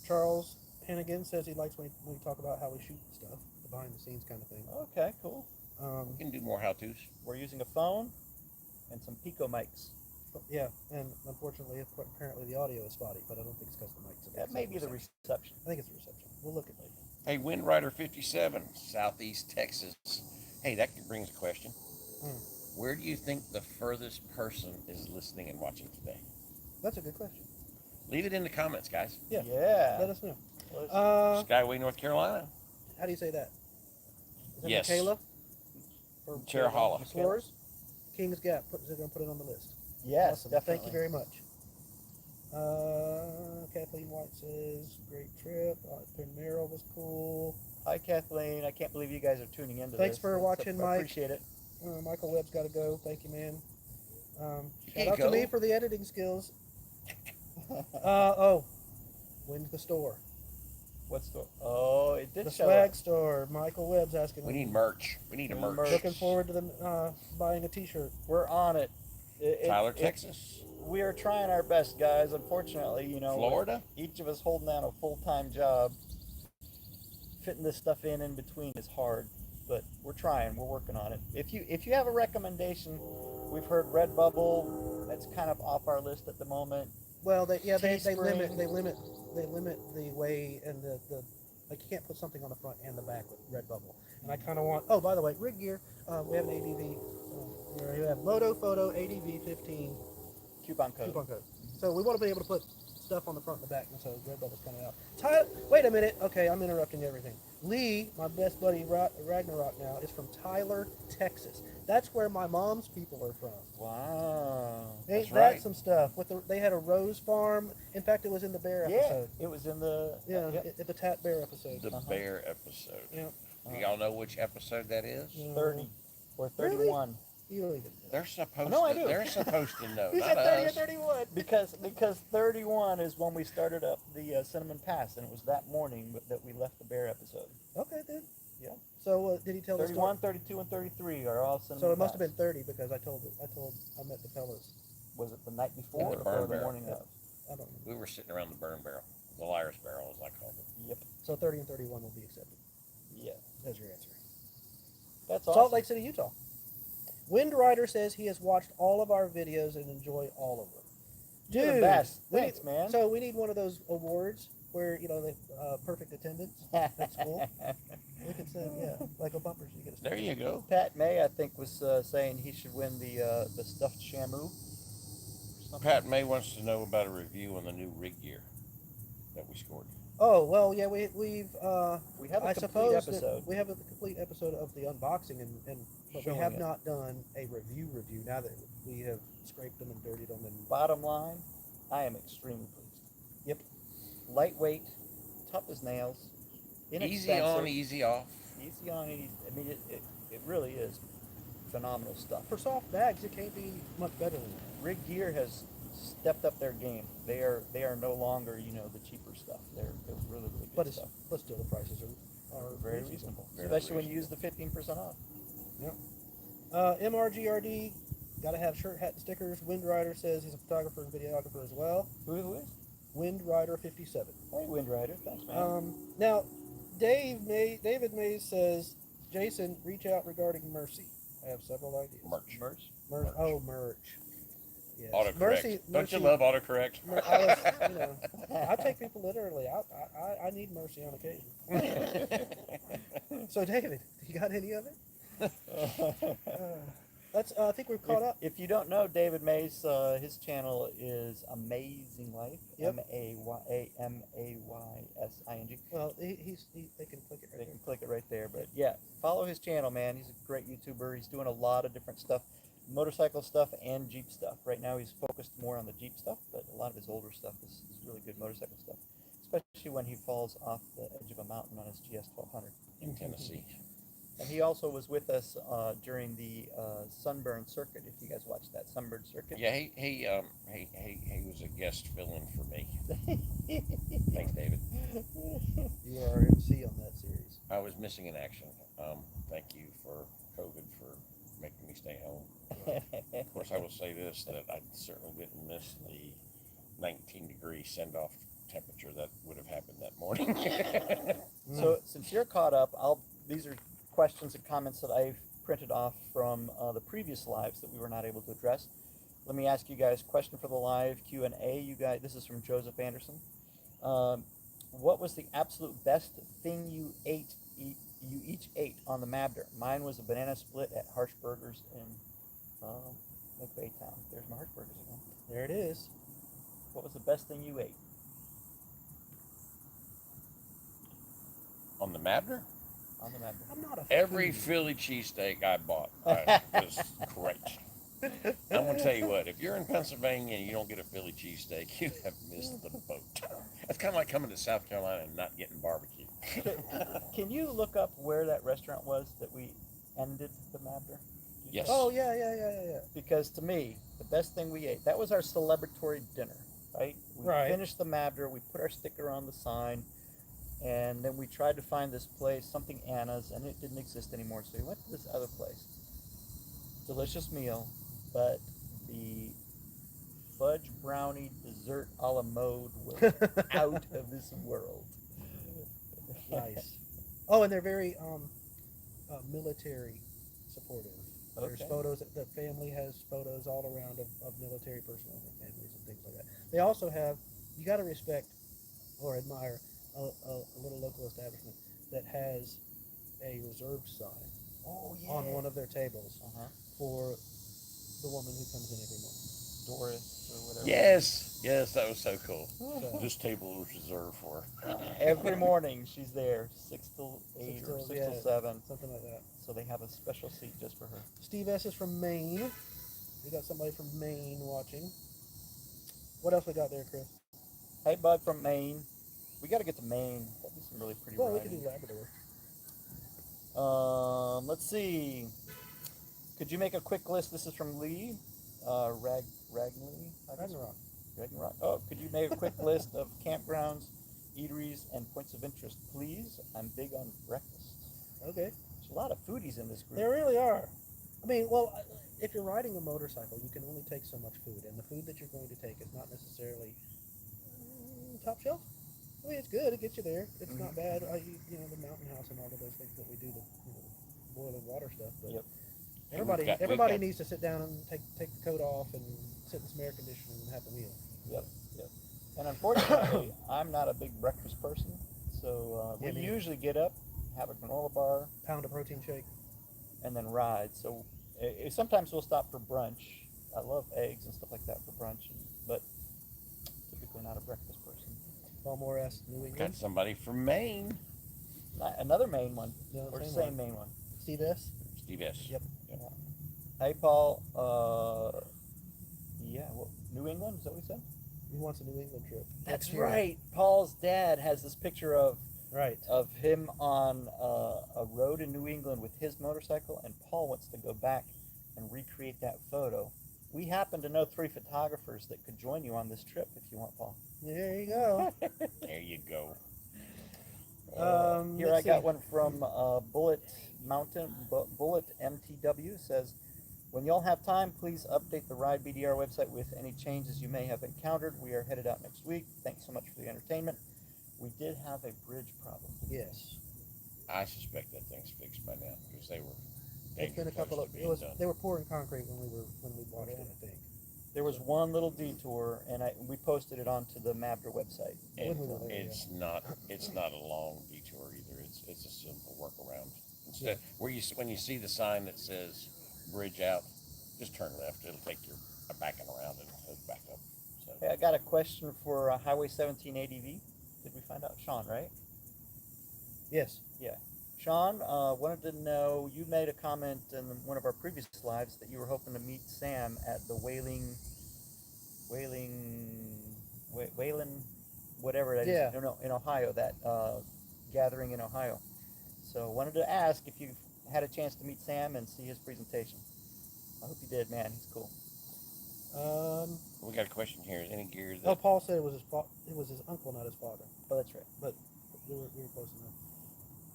Charles Hannigan says he likes when we talk about how we shoot stuff, the behind the scenes kind of thing. Okay, cool. We can do more how-tos. We're using a phone and some Pico mics. Yeah, and unfortunately, apparently the audio is spotty, but I don't think it's because the mics. That may be the reception. I think it's the reception. We'll look at it later. Hey, Windrider 57, Southeast Texas. Hey, that brings a question. Where do you think the furthest person is listening and watching today? That's a good question. Leave it in the comments, guys. Yeah. Yeah. Let us know. Skyway, North Carolina. How do you say that? Is that Yes. Michaela? Or Cherahalla. Flores? Kings Gap. They're going to put it on the list. Yes, Awesome. definitely. Thank you very much. Kathleen White says, great trip. Primero was cool. Hi, Kathleen. I can't believe you guys are tuning into Thanks this. for watching, I Mike. appreciate it. Michael Webb's got to go. Thank you, man. You Shout out go. to me for the editing skills. When's the store? What store? Oh, it did The show swag up. store. Michael Webb's asking. We need merch. We need a merch. Looking forward to them buying a T-shirt. We're on it. Tyler, Texas. We are trying our best, guys. Unfortunately, you know, Florida. each of us holding down a full-time job, fitting this stuff in between is hard, but we're trying. We're working on it. If you have a recommendation, we've heard Redbubble. That's kind of off our list at the moment. Well, they Teespring. limit the way and the like. You can't put something on the front and the back with Redbubble. And I kind of want. Oh, by the way, rig gear. We have an ADV. We have Moto Photo ADV 15 Coupon code. coupon code. So we want to be able to put stuff on the front and the back, and so Redbubble's coming out. Tyler, wait a minute. Okay, I'm interrupting everything. Lee, my best buddy Ragnarok now, is from Tyler, Texas. That's where my mom's people are from. Wow. Ain't That's that right. some stuff? They had a rose farm. In fact, it was in the bear Yeah, episode. it was in the The Tat Bear episode. The bear episode. Yeah. Do y'all know which episode that is? Yeah. 30 or Really? 31. You don't even know. They're supposed No, I to. do. They're supposed to know. You Not said 30 or us. 31. Because 31 is when we started up the Cinnamon Pass, and it was that morning that we left the bear episode. Okay, then. Yeah. So did he tell the 31, story? 32, and 33 are all Cinnamon So it must have Pass. been 30 because I met the fellas. Was it the night before In the or burn the barrel. morning of? I don't know. We were sitting around the burn barrel, the liar's barrel, as I called it. Yep. So 30 and 31 will be accepted. Yeah. That's your answer. That's Salt awesome. Lake City, Utah. Wind Rider says he has watched all of our videos and enjoy all of them. You're the best. we Thanks, need- man. So we need one of those awards where the perfect attendance. That's cool. We could send like a bumper. So you get a There you go. Pat May, I think, was saying he should win the stuffed shamu. Pat May wants to know about a review on the new rig gear that we scored. Oh well, yeah, we've We have a I complete suppose episode. that we have a complete episode of the unboxing, but we Showing have it. not done a review. Now that we have scraped them and dirtied them, and Bottom line, I am extremely pleased. Yep. Lightweight, tough as nails, Easy on, inexpensive. easy off. Easy on, easy. I mean, it really is phenomenal stuff. for soft bags, it can't be much better than that. Rig Gear has stepped up their game. They are no longer the cheaper stuff. They're really good But stuff. still the prices are Very reasonable, Very especially when you reasonable. use the 15% off. MRGRD, got to have shirt, hat, and stickers. Wind Rider says he's a photographer and videographer as well. Who is? Wind Rider 57. Hey, Wind Rider. Thanks, man. Now, David Mays says, Jason, reach out regarding Mercy. I have several ideas. Merch. Merch. Merch. Oh, merch. Yes. Autocorrect. Don't you love autocorrect? I take people literally. I need mercy on occasion. So, David, you got any of it? I think we've caught up. If you don't know David Mays, his channel is Amazing Life. Yep. MAYSING. Well, they can click it right They there. can click it right there. But yeah, follow his channel, man. He's a great YouTuber. He's doing a lot of different stuff, motorcycle stuff and Jeep stuff. Right now, he's focused more on the Jeep stuff, but a lot of his older stuff is really good motorcycle stuff, especially when he falls off the edge of a mountain on his GS 1200. In Tennessee. And he also was with us during the Sunburn Circuit. If you guys watched that Sunburn Circuit. Yeah, he was a guest fill-in for me. Thanks, David. You are MC on that series. I was missing in action. Thank you for COVID for making me stay home. Of course, I will say this, that I certainly didn't miss the 19-degree send-off temperature that would have happened that morning. So since you're caught up, these are questions and comments that I've printed off from the previous lives that we were not able to address. Let me ask you guys a question for the live Q&A. You guys, this is from Joseph Anderson. What was the absolute best thing you ate? You each ate on the MABDR. Mine was a banana split at Harsh Burgers in McVaytown. There's my Harsh Burgers again. There it is. What was the best thing you ate? On the MABDR? On the MABDR. I'm not a Every foodie. Philly cheesesteak I bought was great. I'm going to tell you what, if you're in Pennsylvania and you don't get a Philly cheesesteak, you have missed the boat. It's kind of like coming to South Carolina and not getting barbecue. Can you look up where that restaurant was that we ended the MABDR? Yes. Oh, yeah. Because to me, the best thing we ate, that was our celebratory dinner, right? We Right. finished the MABDR, we put our sticker on the sign, and then we tried to find this place, something Anna's, and it didn't exist anymore, so we went to this other place. Delicious meal, but the fudge brownie dessert a la mode was out of this world. Nice. Oh, and they're very military supportive. There's Okay. photos. The family has photos all around of military personnel and families and things like that. They also have. You got to respect or admire a little local establishment that has a reserved sign Oh, yeah. on one of their tables Uh-huh. for the woman who comes in every morning. Doris or whatever. Yes, that was so cool. So, This table was reserved for. Every morning she's there, 6 till 8 or 6 yeah, till 7. something like that. So they have a special seat just for her. Steve S is from Maine. We got somebody from Maine watching. What else we got there, Chris? Hey, Bud from Maine. We got to get to Maine. That'd be some really pretty Well, we could riding. do Labrador. Let's see. Could you make a quick list? This is from Lee. Ragnley? Ragnarok. Ragnarok. Oh, could you make a quick list of campgrounds, eateries, and points of interest, please? I'm big on breakfast. Okay. There's a lot of foodies in this group. There really are. I mean, well, if you're riding a motorcycle, you can only take so much food, and the food that you're going to take is not necessarily top shelf. I mean, it's good. It gets you there. It's not bad. You know, the mountain house and all of those things that we do, the boiling water stuff. But Yep. everybody needs to sit down and take the coat off and sit in some air conditioning and have a meal. Yep. And unfortunately, I'm not a big breakfast person, so Yeah, we me usually get up, have a granola bar, Pound of protein shake. and then ride. So sometimes we'll stop for brunch. I love eggs and stuff like that for brunch, but typically not a breakfast person. Balmore S. New England. Got somebody from Maine. Another main one, No, or same same one. main one. Steve S. Steve S. Yep. Hey, Paul. Yeah, well, New England, is that what he said? He wants a New England trip. That's Yeah. right. Paul's dad has this picture of Right. him on a road in New England with his motorcycle, and Paul wants to go back and recreate that photo. We happen to know 3 photographers that could join you on this trip if you want, Paul. There you go. There you go. Here I let's got see. one from Bullet Mountain. Bullet MTW says, when y'all have time, please update the Ride BDR website with any changes you may have encountered. We are headed out next week. Thanks so much for the entertainment. We did have a bridge problem. Yes. I suspect that thing's fixed by now because they were. It's been a couple of. They were pouring concrete when we watched it. I think. There was one little detour, and we posted it onto the MABDR website. And When we were there, it's not a long detour either. It's a simple workaround. Instead, when you see the sign that says bridge out, just turn left. It'll take you backing around and it'll back up. So Hey, I got a question for Highway 17 ADV. Did we find out? Sean, right? Yes. Sean, wanted to know, you made a comment in one of our previous lives that you were hoping to meet Sam at the Whaling, whatever that Yeah. is, in Ohio, that gathering in Ohio. So wanted to ask if you had a chance to meet Sam and see his presentation. I hope you did, man. He's cool. we got a question here. Is any gear that Oh, Paul said it was his uncle, not his father. Oh, that's right. But we were close enough.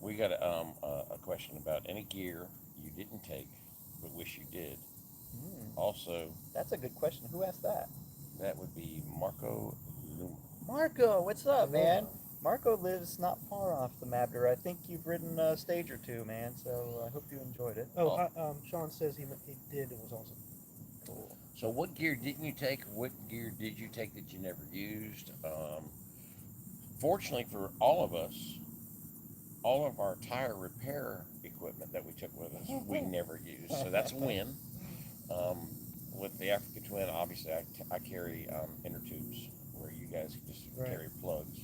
we got a question about any gear you didn't take but wish you did. Also, That's a good question. Who asked that? that would be Marco Luma. Marco, what's up, man? Marco lives not far off the MABDR. I think you've ridden a stage or two, man. So I hope you enjoyed it. Oh, Sean says he did. It was awesome. Cool. So what gear didn't you take? What gear did you take that you never used? Fortunately for all of us, all of our tire repair equipment that we took with us, we never used. So that's a win. With the Africa Twin, obviously I carry inner tubes where you guys just carry plugs.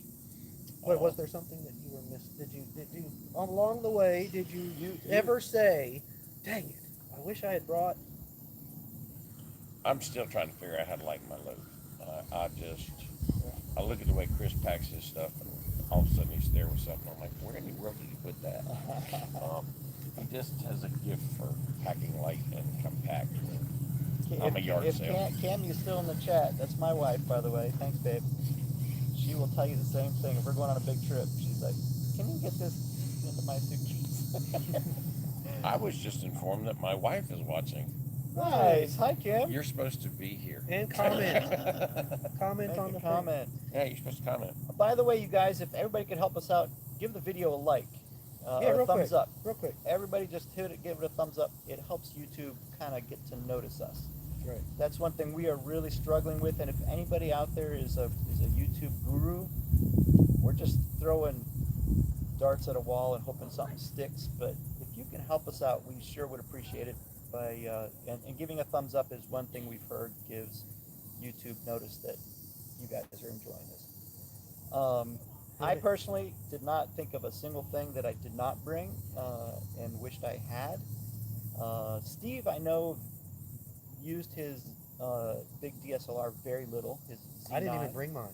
Wait, was there something that you were missing? Did you along the way? Did you ever say, "Dang it, I wish I had brought"? I'm still trying to figure out how to lighten my load. I look at the way Chris packs his stuff, and all of a sudden he's there with something. I'm like, where in the world did he put that? He just has a gift for packing light and compact. I'm a yard sale. Cammy's still in the chat. That's my wife, by the way. Thanks, babe. She will tell you the same thing. If we're going on a big trip, she's like, "Can you get this into my suitcase?" I was just informed that my wife is watching. Nice. Hi, Kim. You're supposed to be here. And comment. Comment Make on a the comment. Yeah, you're supposed to comment. By the way, you guys, if everybody could help us out, give the video a like or a thumbs up. Real quick. Everybody just hit it, give it a thumbs up. It helps YouTube kind of get to notice us. Right. That's one thing we are really struggling with, and if anybody out there is a YouTube guru, we're just throwing darts at a wall and hoping something sticks. But if you can help us out, we sure would appreciate it. By and giving a thumbs up is one thing we've heard gives YouTube notice that you guys are enjoying this. I personally did not think of a single thing that I did not bring and wished I had. Steve, I know, used his big DSLR very little. His Z9. I didn't even bring mine.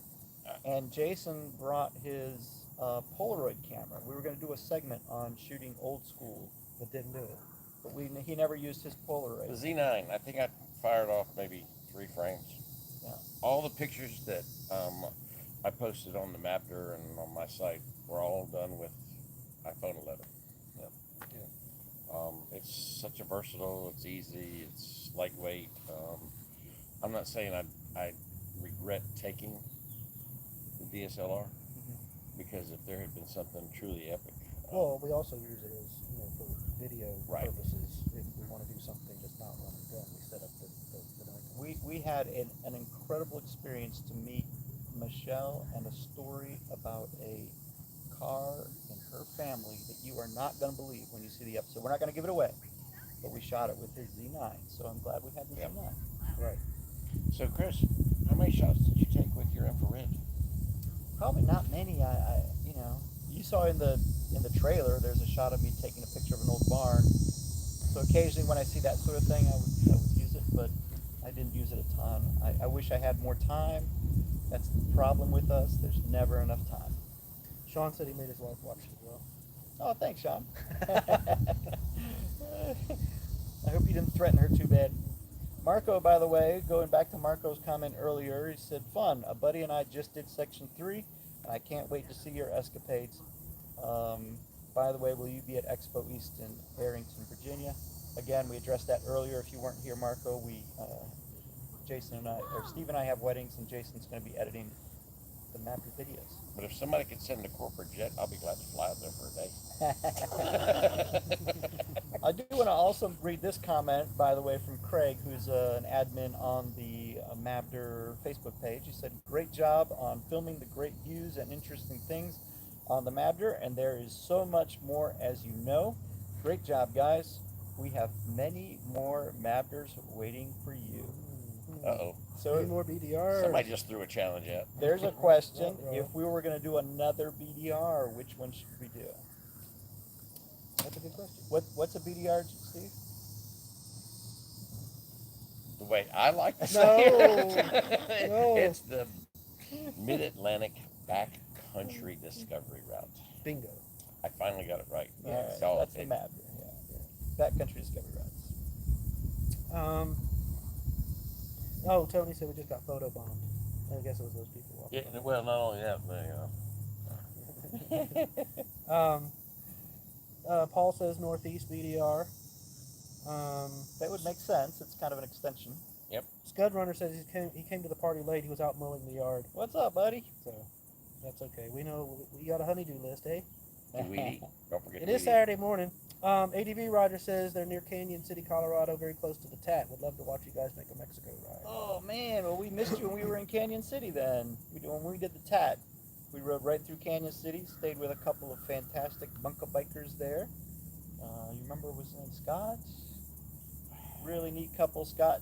And Jason brought his Polaroid camera. We were going to do a segment on shooting old school, But didn't do it. but he never used his Polaroid. The Z9, I think I fired off maybe 3 frames. Yeah. All the pictures that I posted on the MABDR and on my site were all done with iPhone 11. Yep. Yeah. It's such a versatile, it's easy, it's lightweight. I'm not saying I regret taking the DSLR, because if there had been something truly epic. Well, we also use it as, for video Right. purposes. If we want to do something that's not one and done, we set up the Nikon. We had an incredible experience to meet Michelle and a story about a car and her family that you are not going to believe when you see the episode. We're not going to give it away, but we shot it with his Z9, so I'm glad we had the Z9. Right. So Chris, how many shots did you take with your infrared? Probably not many. You saw in the trailer, there's a shot of me taking a picture of an old barn. So occasionally when I see that sort of thing, I would use it, but I didn't use it a ton. I wish I had more time. That's the problem with us. There's never enough time. Sean said he made his wife watch it as well. Oh, thanks, Sean. I hope you didn't threaten her too bad. Marco, by the way, going back to Marco's comment earlier, he said, "Fun. A buddy and I just did Section 3, and I can't wait to see your escapades. By the way, will you be at Expo East in Arrington, Virginia?" Again, we addressed that earlier. If you weren't here, Marco, Steve and I have weddings, and Jason's going to be editing the MABDR videos. But if somebody could send a corporate jet, I'll be glad to fly out there for a day. I do want to also read this comment, by the way, from Craig, who's an admin on the MABDR Facebook page. He said, "Great job on filming the great views and interesting things on the MABDR, and there is so much more, as you know. Great job, guys. We have many more MABDRs waiting for you." Uh-oh. So 3 more BDR. Somebody just threw a challenge out. there's a question. If we were going to do another BDR, which one should we do? That's a good question. What's a BDR, Steve? The way I like to say it. No. It's the Mid-Atlantic Backcountry Discovery Route. Bingo. I finally got it right. Yeah, So that's the MABDR. Yeah. Backcountry Discovery Routes. Oh, Tony said we just got photo bombed. I guess it was those people walking. Yeah, well, not only that, but, Paul says Northeast BDR. That would make sense. It's kind of an extension. Scud Runner says he came to the party late. He was out mowing the yard. What's up, buddy? So That's okay. We know we got a honeydew list, eh? Weedy. Don't forget It to is weedy. Saturday morning. ADV Roger says they're near Canyon City, Colorado, very close to the Tat. Would love to watch you guys make a Mexico ride. Oh man, well we missed you when we were in Canyon City. Then when we did the TAT, we rode right through Canyon City. Stayed with a couple of fantastic bunker bikers there. You remember what was his name? Scott? Really neat couple. Scott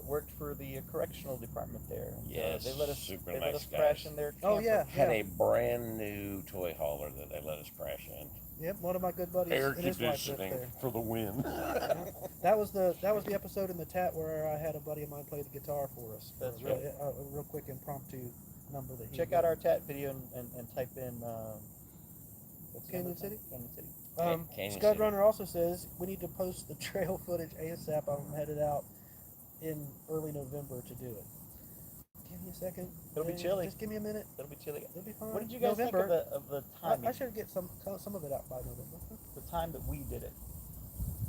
worked for the correctional department there. And, Yes, they let us super they nice let us guys. crash in their camper. Oh, yeah. Had a brand new toy hauler that they let us crash in. Yep, one of my good buddies Air and his wife lived conditioning there. for the win. That was the episode in the Tat where I had a buddy of mine play the guitar for us. That's right. A real quick impromptu number that he Check did. out our TAT video and type in what's the Canyon number? City? Canyon City. Canyon Scud City. Runner also says we need to post the trail footage ASAP. I'm headed out in early November to do it. Give me a second. It'll be chilly. Just give me a minute. It'll be chilly. It'll be fine. What did you guys November. think of the timing? I should get some of it out by November. The time that we did it.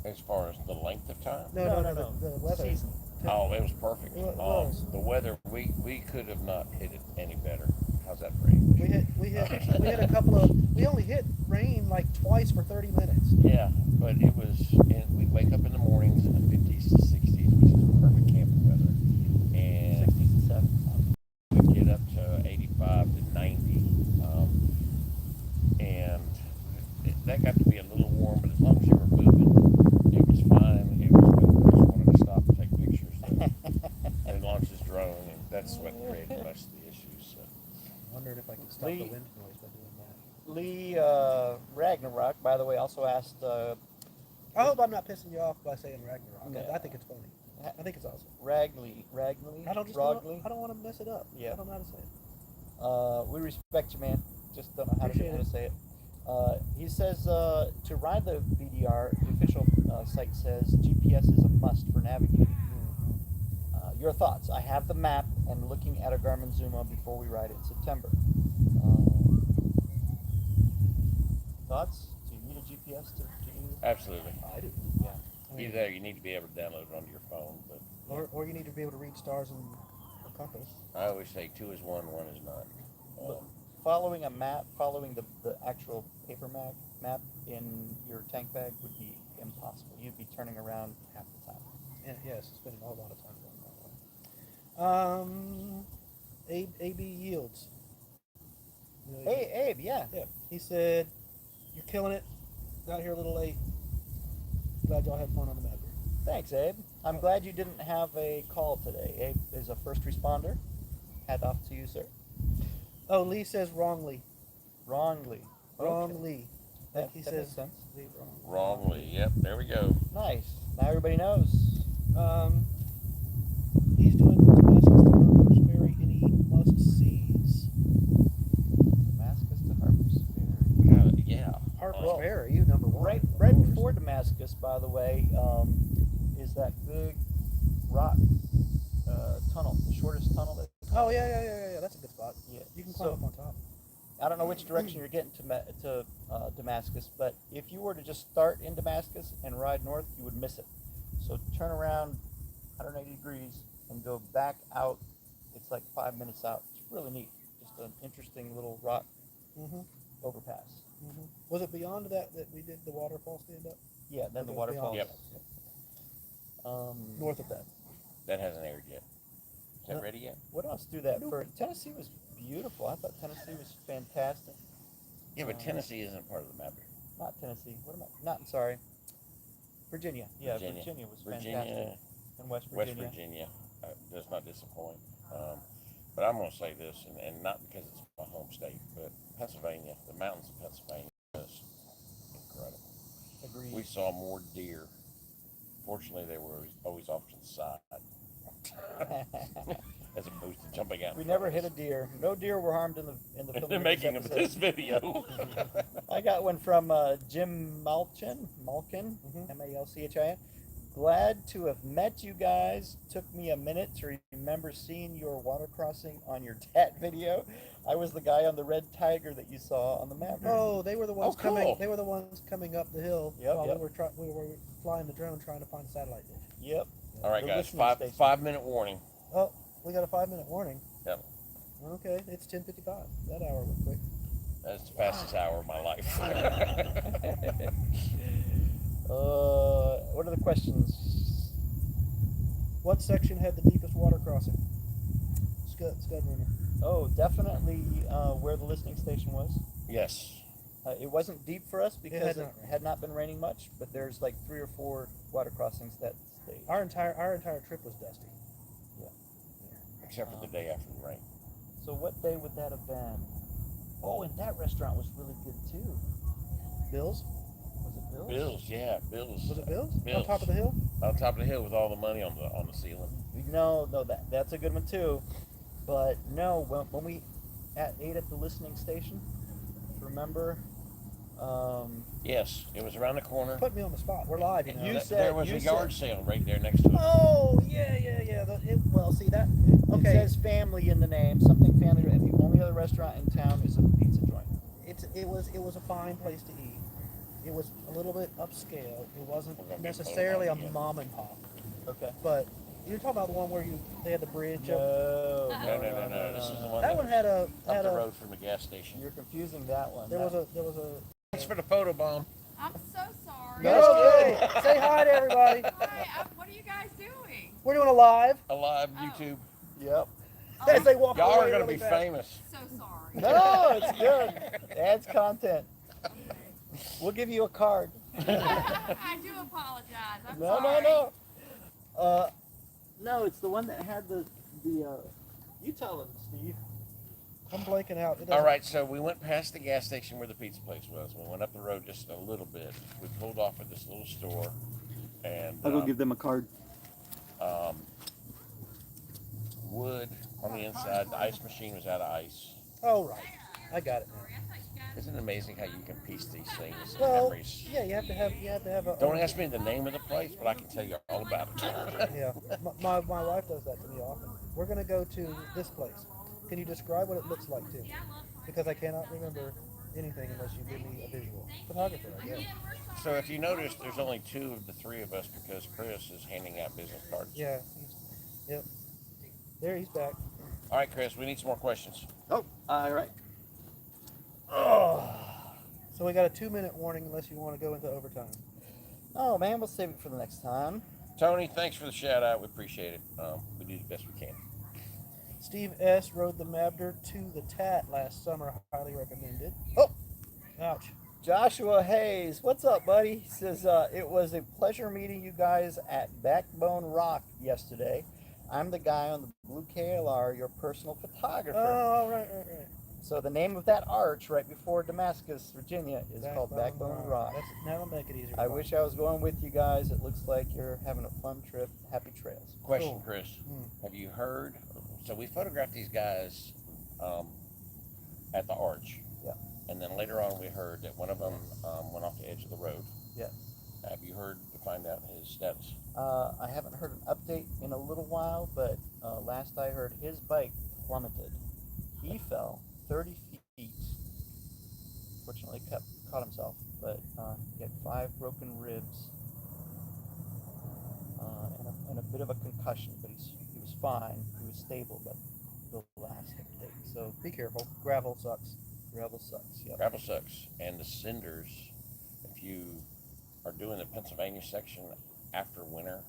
As far as the length of time? No. The weather. Season. Oh, it was perfect. It was. The weather, we could have not hit it any better. How's that for English? We hit a couple of. We only hit rain like twice for 30 minutes. Yeah, but it was, and we'd wake up in the mornings in the 50s to 60s, which is perfect camping weather. And 60s and 70s. we'd get up to 85 to 90. And that got to be a little warm, but as long as you were moving, it was fine. It was good. We just wanted to stop and take pictures. And launch his drone, and that's what created most of the issues. So. Wondering if I could stop the wind noise by doing that. Lee Ragnarok, by the way, also asked. I hope I'm not pissing you off by saying Ragnarok. No. I think it's funny. I think it's awesome. Ragnley. I don't want to mess it up. Yeah. I don't know how to say it. We respect you, man. Just don't know how Appreciate to say it. He says to ride the BDR, the official site says GPS is a must for navigating. Your thoughts? I have the map and looking at a Garmin Zuma before we ride it in September. Thoughts? Do you need a GPS to do? Absolutely. I do. Yeah. Either you need to be able to download it onto your phone, but Or you need to be able to read stars and a compass. I always say 2 is 1, 1 is not. Following a map, following the actual paper map in your tank bag would be impossible. You'd be turning around half the time. And yes, spending a whole lot of time going that way. AB Yields. You know, Hey, Abe, yeah. Yeah. He said, "You're killing it. Got here a little late. Glad y'all had fun on the map." Thanks, Abe. I'm glad you didn't have a call today. Abe is a first responder. Hat off to you, sir. Oh, Lee says wrongly. Wrongly. Wrongly. That, He that makes says sense. Lee wrong. Wrongly. Yep, there we go. Nice. Now everybody knows. He's doing Damascus to Harper's Ferry. Any must-sees? Damascus to Harper's Ferry. Yeah. Harper's Ferry, you number one. Right before Damascus, by the way, is that big rock tunnel, the shortest tunnel that. Oh yeah. That's a good spot. Yeah. You can climb up on top. I don't know which direction you're getting to Damascus, but if you were to just start in Damascus and ride north, you would miss it. So turn around 180 degrees and go back out. It's like 5 minutes out. It's really neat. Just an interesting little rock overpass. Was it beyond that we did the waterfall stand up? Yeah, then the Okay, waterfall. beyond Yep. that. North of that. That hasn't aired yet. Is that ready yet? What else do that for? Tennessee was beautiful. I thought Tennessee was fantastic. Yeah, but Tennessee isn't part of the map. Not Tennessee. What am I? Not sorry. Virginia. Yeah, Virginia was fantastic. And West Virginia. Does not disappoint. But I'm going to say this, and not because it's my home state, but Pennsylvania, the mountains of Pennsylvania, is incredible. Agreed. We saw more deer. Fortunately, they were always off to the side, as opposed to jumping out. We never hit a deer. No deer were harmed in the filming The of making of episode. this video. I got one from Jim Malkin, M-A-L-C-H-I-N. Glad to have met you guys. Took me a minute to remember seeing your water crossing on your TAT video. I was the guy on the red tiger that you saw on the map. Oh, they were the ones cool. coming. They were the ones coming up the hill Yep, while yep. we were flying the drone trying to find a satellite dish. Yep. All right, The guys, listening station. 5 minute warning. Oh, we got a 5-minute warning. Yep. Okay, it's 10:55. That hour went quick. That's the fastest hour of my life. What are the questions? What section had the deepest water crossing? Scud rumor. Oh, definitely where the listening station was. Yes. It wasn't deep for us because it not rained. had not been raining much, but there's like 3 or 4 water crossings that stage. Our entire trip was dusty. Except for the day after the rain. So what day would that have been? Oh, and that restaurant was really good too. Bill's? Was it Bill's? Bill's, yeah, Bill's. Was it Bill's? Bill's. On top of the hill? On top of the hill with all the money on the ceiling. No, that's a good one too. But no, when we ate at the listening station, remember? Yes, it was around the corner. Put me on the spot. We're live, you know. You There was a yard sale right there next to it. Oh, yeah. Well, see that? It Okay. says family in the name, something family. And the only other restaurant in town is a pizza joint. It was a fine place to eat. It was a little bit upscale. It wasn't We're gonna be necessarily a full of mom and pop. Okay. But you're talking about the one where they had the bridge up. No. This is the one That one had up the a. road from the gas station. You're confusing that one. There was a. Thanks for the photo bomb. I'm so sorry. No, it's okay. Say hi to everybody. Hi, what are you guys doing? We're doing a live. Alive Oh. YouTube. Yep. As they walk Y'all away are gonna really be fast. famous. So sorry. No, it's good. Adds content. We'll give you a card. I do apologize. I'm No, sorry. No, it's the one that had the you tell them, Steve. I'm blanking out. It All doesn't- right, so we went past the gas station where the pizza place was. We went up the road just a little bit. We pulled off at this little store, and I'll go give them a card. wood on the inside. The ice machine was out of ice. Oh, right. I got it now. Isn't it amazing how you can piece these things and Well, memories? yeah, you have to have a. Don't ask me the name of the place, but I can tell you all about it. Yeah, my wife does that to me often. We're gonna go to this place. Can you describe what it looks like to me? Because I cannot remember anything unless you give me a visual. Photographer, I guess. So if you notice, there's only 2 of the 3 of us because Chris is handing out business cards. Yeah. Yep. There, he's back. All right, Chris, we need some more questions. Oh, all right. Oh. So we got a 2-minute warning unless you want to go into overtime. Oh man, we'll save it for the next time. Tony, thanks for the shout out. We appreciate it. We do the best we can. Steve S. rode the MABDR to the TAT last summer. Highly recommended. Oh! Ouch. Joshua Hayes, what's up, buddy? He says, it was a pleasure meeting you guys at Backbone Rock yesterday. I'm the guy on the blue KLR, your personal photographer. Oh, right. So the name of that arch right before Damascus, Virginia, is called Backbone Backbone Rock. That'll make it easier. I wish I was going with you guys. It looks like you're having a fun trip. Happy trails. Question, Cool. Chris. Hmm. Have you heard? So we photographed these guys at the arch. Yeah. And then later on, we heard that one of them went off the edge of the road. Yeah. Have you heard to find out his status? I haven't heard an update in a little while, but last I heard, his bike plummeted. He fell 30 feet. Fortunately, caught himself, but he had 5 broken ribs and a bit of a concussion. But he was fine. He was stable, but the last update. So Be careful. Gravel sucks. gravel sucks. Yep. Gravel sucks, and the cinders. If you are doing the Pennsylvania section after winter,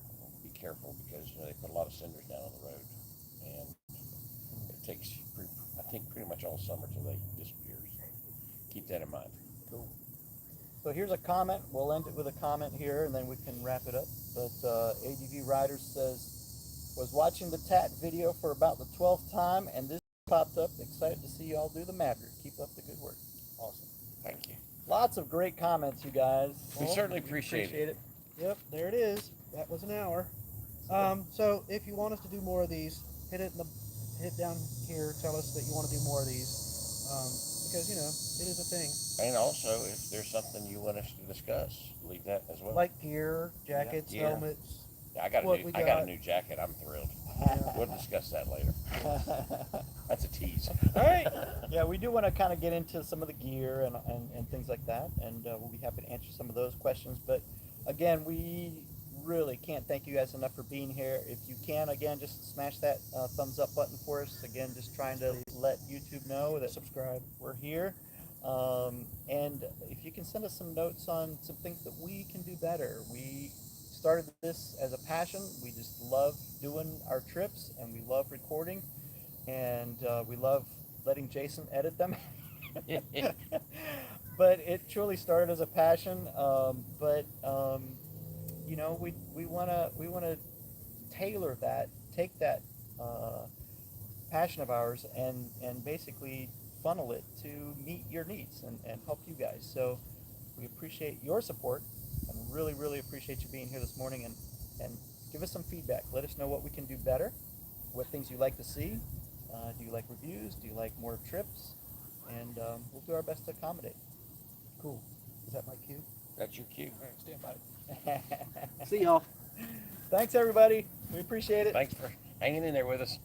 be careful because they put a lot of cinders down on the road, and it takes I think pretty much all summer till they disappear. So keep that in mind. Cool. So here's a comment. We'll end it with a comment here, and then we can wrap it up. But ADV Riders says, was watching the TAT video for about the 12th time, and this popped up. Excited to see y'all do the MABDR. Keep up the good work. Awesome. Thank you. Lots of great comments, you guys. We certainly appreciate it. Yep, there it is. That was an hour. So if you want us to do more of these, hit down here. Tell us that you want to do more of these, because it is a thing. And also, if there's something you want us to discuss, leave that as well. Like gear, jackets, Yeah. helmets. I got what a we new, I got a got. new jacket. I'm thrilled. Yeah. We'll discuss that later. That's a tease. All right. Yeah, we do want to kind of get into some of the gear and things like that, and we'll be happy to answer some of those questions. But again, we really can't thank you guys enough for being here. If you can, again, just smash that thumbs up button for us. Again, just trying to let YouTube know that Subscribe. we're here. And if you can send us some notes on some things that we can do better. We started this as a passion. We just love doing our trips, and we love recording, and we love letting Jason edit them. But it truly started as a passion. You know, we wanna tailor that, take that passion of ours, and basically funnel it to meet your needs and help you guys. So we appreciate your support, and really, really appreciate you being here this morning, and give us some feedback. Let us know what we can do better, what things you like to see. Do you like reviews? Do you like more trips? And we'll do our best to accommodate. Cool. Is that my cue? That's your cue. All right, stand by. See y'all. Thanks, everybody. We appreciate it. Thanks for hanging in there with us.